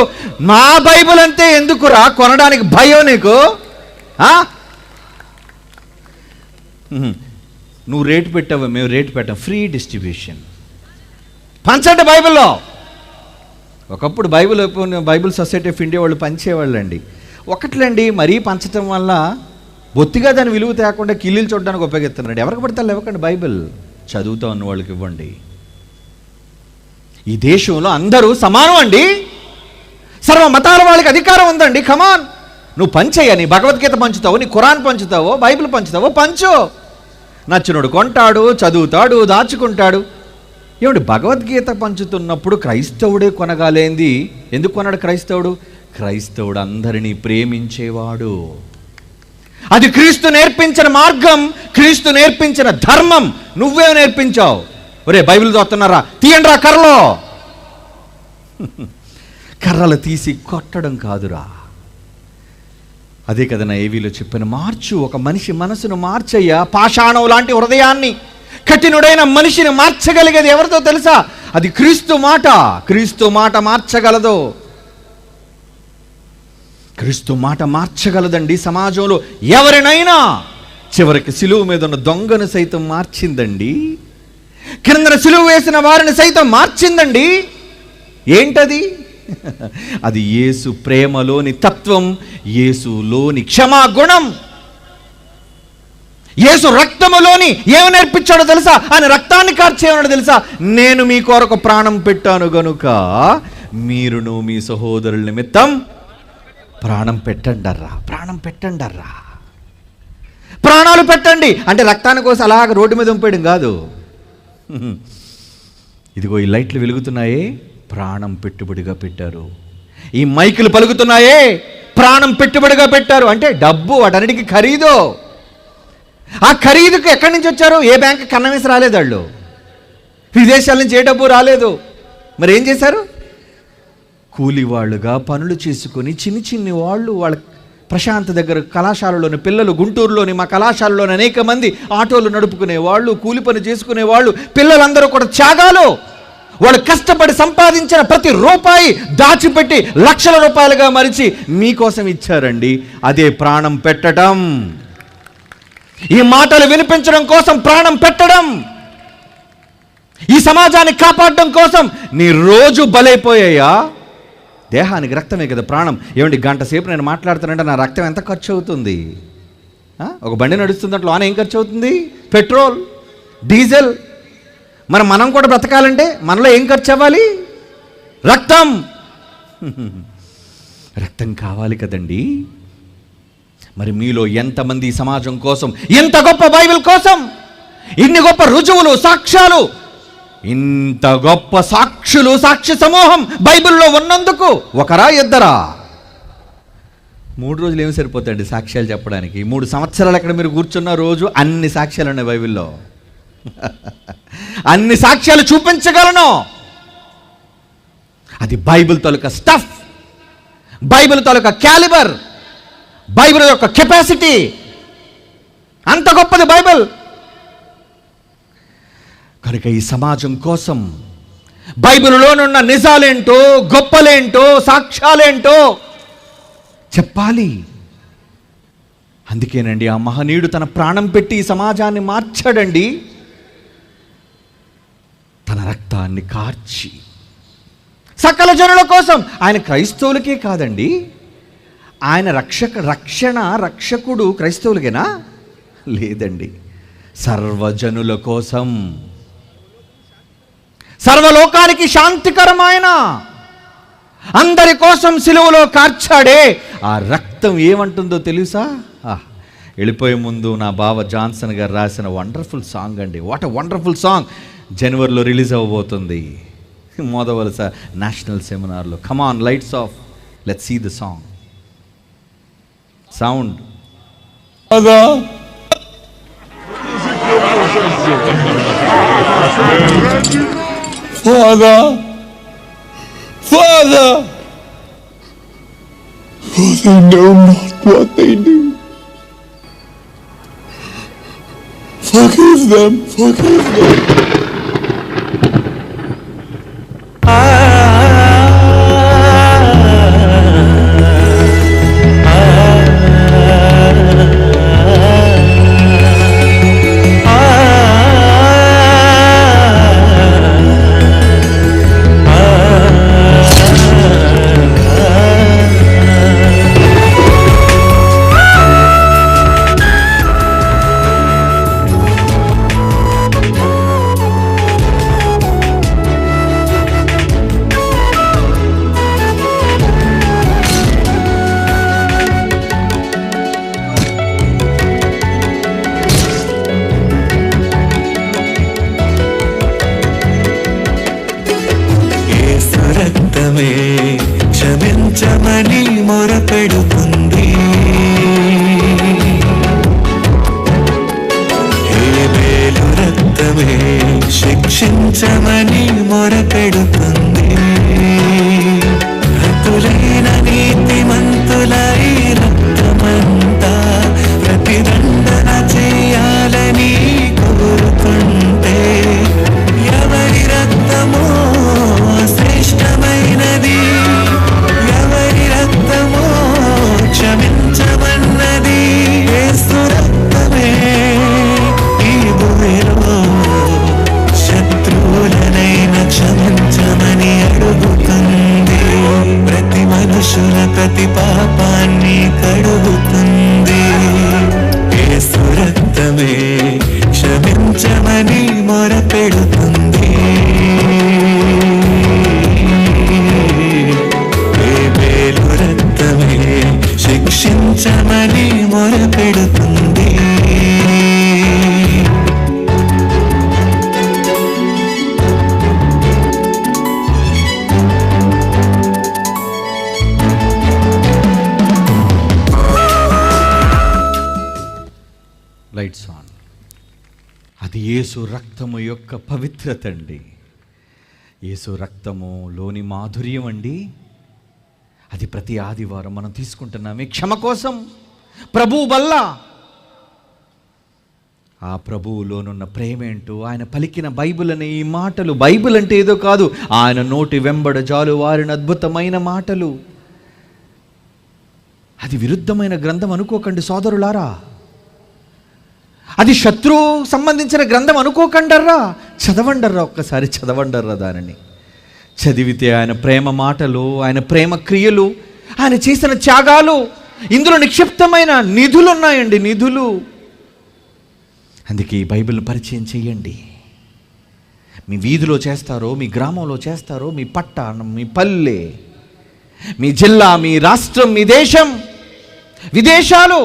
మా బైబిల్ అంతే ఎందుకురా కొనడానికి భయం నీకు? నువ్వు రేటు పెట్టావు, మేము రేటు పెట్టాం. ఫ్రీ డిస్ట్రిబ్యూషన్ పంచండి బైబిల్లో. ఒకప్పుడు బైబిల్ సొసైటీ ఆఫ్ ఇండియా వాళ్ళు పంచేవాళ్ళండి. ఒకట్లండి, మరీ పంచటం వల్ల బొత్తిగా దాని విలువ తేకుండా కిల్లీలు చూడడానికి ఉపయోగిస్తున్నాడు. ఎవరికి పడితే ఇవ్వకండి, బైబిల్ చదువుతూ ఉన్న వాళ్ళకి ఇవ్వండి. ఈ దేశంలో అందరూ సమానం అండి, సర్వ మతాల వాళ్ళకి అధికారం ఉందండి. కమాన్, నువ్వు పంచేయ. నీ భగవద్గీత పంచుతావు, నీ ఖురాన్ పంచుతావో, బైబిల్ పంచుతావో పంచు. నచ్చినోడు కొంటాడు, చదువుతాడు, దాచుకుంటాడు. ఏమిటి, భగవద్గీత పంచుతున్నప్పుడు క్రైస్తవుడే కొనగాలేంది? ఎందుకు కొన్నాడు క్రైస్తవుడు? క్రైస్తవుడు అందరినీ ప్రేమించేవాడు. అది క్రీస్తు నేర్పించిన మార్గం, క్రీస్తు నేర్పించిన ధర్మం. నువ్వే నేర్పించావు. ఒరే బైబిల్ చదువుతున్నారా, తీయండిరా కర్రలో. కర్రలు తీసి కొట్టడం కాదురా. అదే కదా నా ఏవీలో చెప్పిన, మార్చు. ఒక మనిషి మనసును మార్చయ్యా. పాషాణం లాంటి హృదయాన్ని, కఠినుడైన మనిషిని మార్చగలిగేది ఎవరితో తెలుసా? అది క్రీస్తు మాట. క్రీస్తు మాట మార్చగలదు. క్రీస్తు మాట మార్చగలదండి సమాజంలో ఎవరినైనా. చివరికి సిలువ మీద ఉన్న దొంగను సైతం మార్చిందండి. కిందన సిలువ వేసిన వారిని సైతం మార్చిందండి. ఏంటది? అది యేసు ప్రేమలోని తత్వం, యేసులోని క్షమాగుణం. యేసు రక్తములోని ఏమి నేర్పించాడో తెలుసా? ఆయన రక్తాన్ని కార్చేయమన్నాడు తెలుసా? నేను మీ కొరకు ప్రాణం పెట్టాను గనుక మీరును మీ సహోదరుల నిమిత్తం ప్రాణం పెట్టండర్రా. ప్రాణం పెట్టండర్రా. ప్రాణాలు పెట్టండి అంటే రక్తాన్ని కోసం అలాగ రోడ్డు మీద ఉంపేయడం కాదు. ఇదిగో ఈ లైట్లు వెలుగుతున్నాయే, ప్రాణం పెట్టుబడిగా పెట్టారు. ఈ మైకులు పలుకుతున్నాయే, ప్రాణం పెట్టుబడిగా పెట్టారు. అంటే డబ్బు, వాటన్నిటికీ ఖరీదు. ఆ ఖరీదుకు ఎక్కడి నుంచి వచ్చారు? ఏ బ్యాంక్ కన్నం వేసి రాలేదు వాళ్ళు. విదేశాల నుంచి ఏ డబ్బు రాలేదు. మరి ఏం చేశారు? కూలివాళ్ళుగా పనులు చేసుకొని చిన్ని చిన్ని వాళ్ళు, వాళ్ళ ప్రశాంత్ దగ్గర కళాశాలలోని పిల్లలు, గుంటూరులోని మా కళాశాలలోని అనేక మంది ఆటోలు నడుపుకునే వాళ్ళు, కూలి పని చేసుకునే వాళ్ళు, పిల్లలందరూ కూడా త్యాగాలు. వాళ్ళు కష్టపడి సంపాదించిన ప్రతి రూపాయి దాచిపెట్టి లక్షల రూపాయలుగా మరిచి మీకోసం ఇచ్చారండి. అదే ప్రాణం పెట్టడం. ఈ మాటలు వినిపించడం కోసం ప్రాణం పెట్టడం, ఈ సమాజాన్ని కాపాడడం కోసం నీ రోజు బలైపోయాయా? దేహానికి రక్తమే కదా ప్రాణం. ఏమండి, గంట సేపు నేను మాట్లాడుతానంటే నా రక్తం ఎంత ఖర్చు అవుతుంది? ఒక బండి నడుస్తుంది, దాంట్లో ఆన్ ఏం ఖర్చు అవుతుంది? Petrol, diesel. మనం కూడా బ్రతకాలంటే మనలో ఏం ఖర్చు అవ్వాలి? రక్తం. రక్తం కావాలి కదండి. మరి మీలో ఎంతమంది సమాజం కోసం, ఎంత గొప్ప బైబిల్ కోసం, ఇన్ని గొప్ప రుజువులు, సాక్ష్యాలు, ఇంత గొప్ప సాక్షులు, సాక్ష్య సమూహం బైబిల్లో ఉన్నందుకు ఒకరా ఇద్దరా? 3 రోజులు ఏమి సరిపోతాయండి సాక్ష్యాలు చెప్పడానికి? 3 సంవత్సరాలు అక్కడ మీరు కూర్చున్న రోజు అన్ని సాక్ష్యాలు ఉన్నాయి బైబిల్లో. అన్ని సాక్ష్యాలు చూపించగలను. అది బైబిల్ తాలూకా స్టఫ్, బైబిల్ తాలూకా క్యాలిబర్, బైబిల్ యొక్క కెపాసిటీ. అంత గొప్పది బైబిల్. కనుక ఈ సమాజం కోసం బైబిల్లోనున్న నిజాలేంటో, గొప్పలేంటో, సాక్ష్యాలేంటో చెప్పాలి. అందుకేనండి ఆ మహనీయుడు తన ప్రాణం పెట్టి ఈ సమాజాన్ని మార్చాడండి. తన రక్తాన్ని కార్చి సకల జనుల కోసం. ఆయన క్రైస్తవులకే కాదండి, ఆయన రక్షకుడు క్రైస్తవులకేనా? లేదండి, సర్వజనుల కోసం, సర్వలోకానికి శాంతికరమైన, అందరి కోసం సిలువలో కార్చాడే. ఆ రక్తం ఏమంటుందో తెలుసా? వెళ్ళిపోయే ముందు నా బావ జాన్సన్ గారు రాసిన వండర్ఫుల్ సాంగ్ అండి. What a wonderful song. జనవరిలో రిలీజ్ అవ్వబోతుంది మోదవలస నేషనల్ సెమినార్లో. Come on, lights off, let's see the song. Sound. Father, for they know not what they do. Forgive them, forgive them. రక్తమే క్షమించమని మొరపెడుతుంది. హేబేలు రక్తమే శిక్షించమని మొరపెడుతుంది. హతులైన నీతిమంతులై రక్తమంతా ప్రతిదండన చేయాలని కోరుతుంటే ఎవరి రక్తమో శ్రేష్టమైనది, ఎవరి రక్తమో క్షమించమన్నది. యేసు రక్తమే ఈ భూమిలో శత్రువులనైన క్షమించమని అడుగుతుంది. ప్రతి మనుషుల ప్రతి పాపాన్ని కడుగుతుంది. యేసు రక్తమే క్షమించమని మొరపెడుతుంది. హేబేలు రక్తమే శిక్షించమని మొరపెడుతుంది. Lights on. అది యేసు రక్తము యొక్క పవిత్రత అండి. యేసు రక్తములోని మాధుర్యం అండి. అది ప్రతి ఆదివారం మనం తీసుకుంటున్నామే క్షమ కోసం, ప్రభువు వల్ల. ఆ ప్రభువులోనున్న ప్రేమ ఏంటో, ఆయన పలికిన బైబిల్ అనే ఈ మాటలు, బైబిల్ అంటే ఏదో కాదు, ఆయన నోటి వెంబడ జాలు వారిన అద్భుతమైన మాటలు. అది విరుద్ధమైన గ్రంథం అనుకోకండి సోదరులారా. అది శత్రువు సంబంధించిన గ్రంథం అనుకోకండర్రా. చదవండర్రా, ఒక్కసారి చదవండర్రా. దానిని చదివితే ఆయన ప్రేమ మాటలు, ఆయన ప్రేమ క్రియలు, ఆయన చేసిన త్యాగాలు, ఇందులో నిక్షిప్తమైన నిధులు ఉన్నాయండి, నిధులు. అందుకే ఈ బైబిల్ని పరిచయం చేయండి. మీ వీధిలో చేస్తారో, మీ గ్రామంలో చేస్తారో, మీ పట్టణం, మీ పల్లె, మీ జిల్లా, మీ రాష్ట్రం, మీ దేశం, విదేశాలు,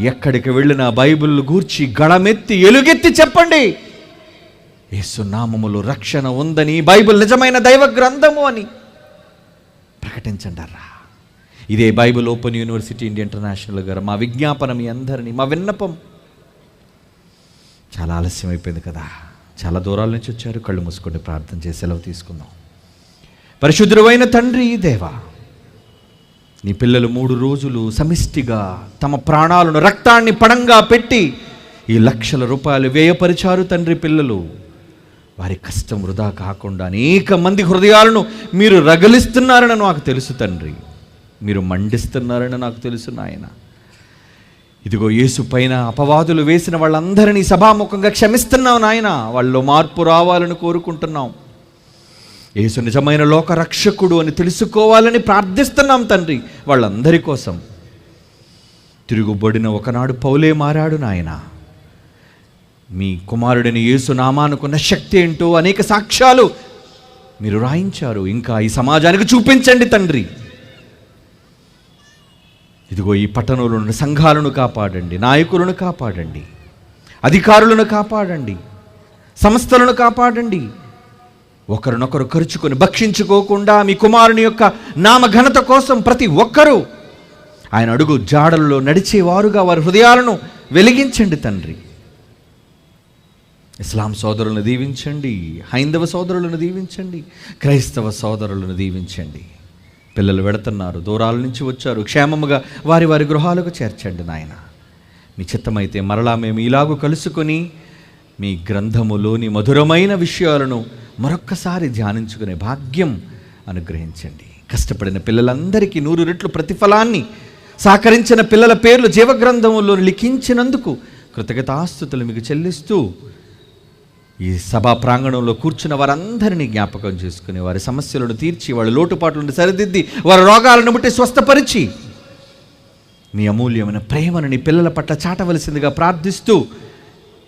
ఎక్కడికి వెళ్ళినా బైబిల్ గూర్చి గళమెత్తి ఎలుగెత్తి చెప్పండి. యేసు నామములో రక్షణ ఉందని, బైబిల్ నిజమైన దైవ గ్రంథము అని ప్రకటించండి. ఇదే Bible open university India international గారు మా విజ్ఞాపన, మీ అందరినీ మా విన్నపం. చాలా ఆలస్యం అయిపోయింది కదా, చాలా దూరాల నుంచి వచ్చారు. కళ్ళు మూసుకొని ప్రార్థన చేసి సెలవు తీసుకుందాం. పరిశుద్ధుడైన తండ్రి దేవా, నీ పిల్లలు 3 రోజులు సమిష్టిగా తమ ప్రాణాలను, రక్తాన్ని పణంగా పెట్టి ఈ లక్షల రూపాయలు వ్యయపరిచారు తండ్రి. పిల్లలు వారి కష్టం వృధా కాకుండా అనేక మంది హృదయాలను మీరు రగిలిస్తున్నారని నాకు తెలుసు తండ్రి. మీరు మండిస్తున్నారని నాకు తెలుసు నాయన. ఇదిగో యేసు పైన అపవాదులు వేసిన వాళ్ళందరినీ సభాముఖంగా క్షమిస్తున్నావు నాయన. వాళ్ళలో మార్పు రావాలని కోరుకుంటున్నాం. యేసు నిజమైన లోక రక్షకుడు అని తెలుసుకోవాలని ప్రార్థిస్తున్నాం తండ్రి. వాళ్ళందరి కోసం తిరుగుబడిన ఒకనాడు పౌలే మారాడు నాయన. మీ కుమారుడిని యేసు నామానుకున్న శక్తి ఏంటో అనేక సాక్ష్యాలు మీరు రాయించారు. ఇంకా ఈ సమాజానికి చూపించండి తండ్రి. ఇదిగో ఈ పట్టణంలో సంఘాలను కాపాడండి, నాయకులను కాపాడండి, అధికారులను కాపాడండి, సంస్థలను కాపాడండి. ఒకరినొకరు ఖర్చుకొని భక్షించుకోకుండా మీ కుమారుని యొక్క నామ ఘనత కోసం ప్రతి ఒక్కరూ ఆయన అడుగు జాడల్లో నడిచేవారుగా వారి హృదయాలను వెలిగించండి తండ్రి. ఇస్లాం సోదరులను దీవించండి, హైందవ సోదరులను దీవించండి, క్రైస్తవ సోదరులను దీవించండి. పిల్లలు వెడుతున్నారు, దూరాల నుంచి వచ్చారు, క్షేమముగా వారి వారి గృహాలకు చేర్చండి నాయన. మీ చిత్తమైతే మరలా మేము ఇలాగూ కలుసుకొని మీ గ్రంథములోని మధురమైన విషయాలను మరొక్కసారి ధ్యానించుకునే భాగ్యం అనుగ్రహించండి. కష్టపడిన పిల్లలందరికీ 100 రెట్లు ప్రతిఫలాన్ని, సహకరించిన పిల్లల పేర్లు జీవగ్రంథములో లిఖించినందుకు కృతజ్ఞతాస్తుతులు మీకు చెల్లిస్తూ ఈ సభా ప్రాంగణంలో కూర్చున్న వారందరినీ జ్ఞాపకం చేసుకుని వారి సమస్యలను తీర్చి, వాళ్ళ లోటుపాట్లను సరిదిద్ది, వారి రోగాలను బట్టి స్వస్థపరిచి మీ అమూల్యమైన ప్రేమను నీ పిల్లల పట్ల చాటవలసిందిగా ప్రార్థిస్తూ,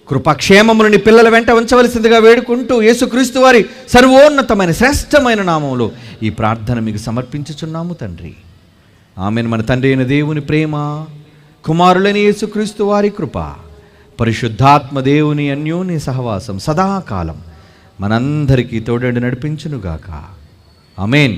కృపాక్షేమమును నీ పిల్లల వెంట ఉంచవలసిందిగా వేడుకుంటూ, యేసుక్రీస్తు వారి సర్వోన్నతమైన శ్రేష్టమైన నామంలో ఈ ప్రార్థన మీకు సమర్పించుచున్నాము తండ్రి. ఆమెను. మన తండ్రి అయిన దేవుని ప్రేమ, కుమారులైన యేసుక్రీస్తు వారి కృప, పరిశుద్ధాత్మ దేవుని అన్యోన్య సహవాసం సదాకాలం మనందరికీ తోడేడు నడిపించునుగాక. ఆమేన్.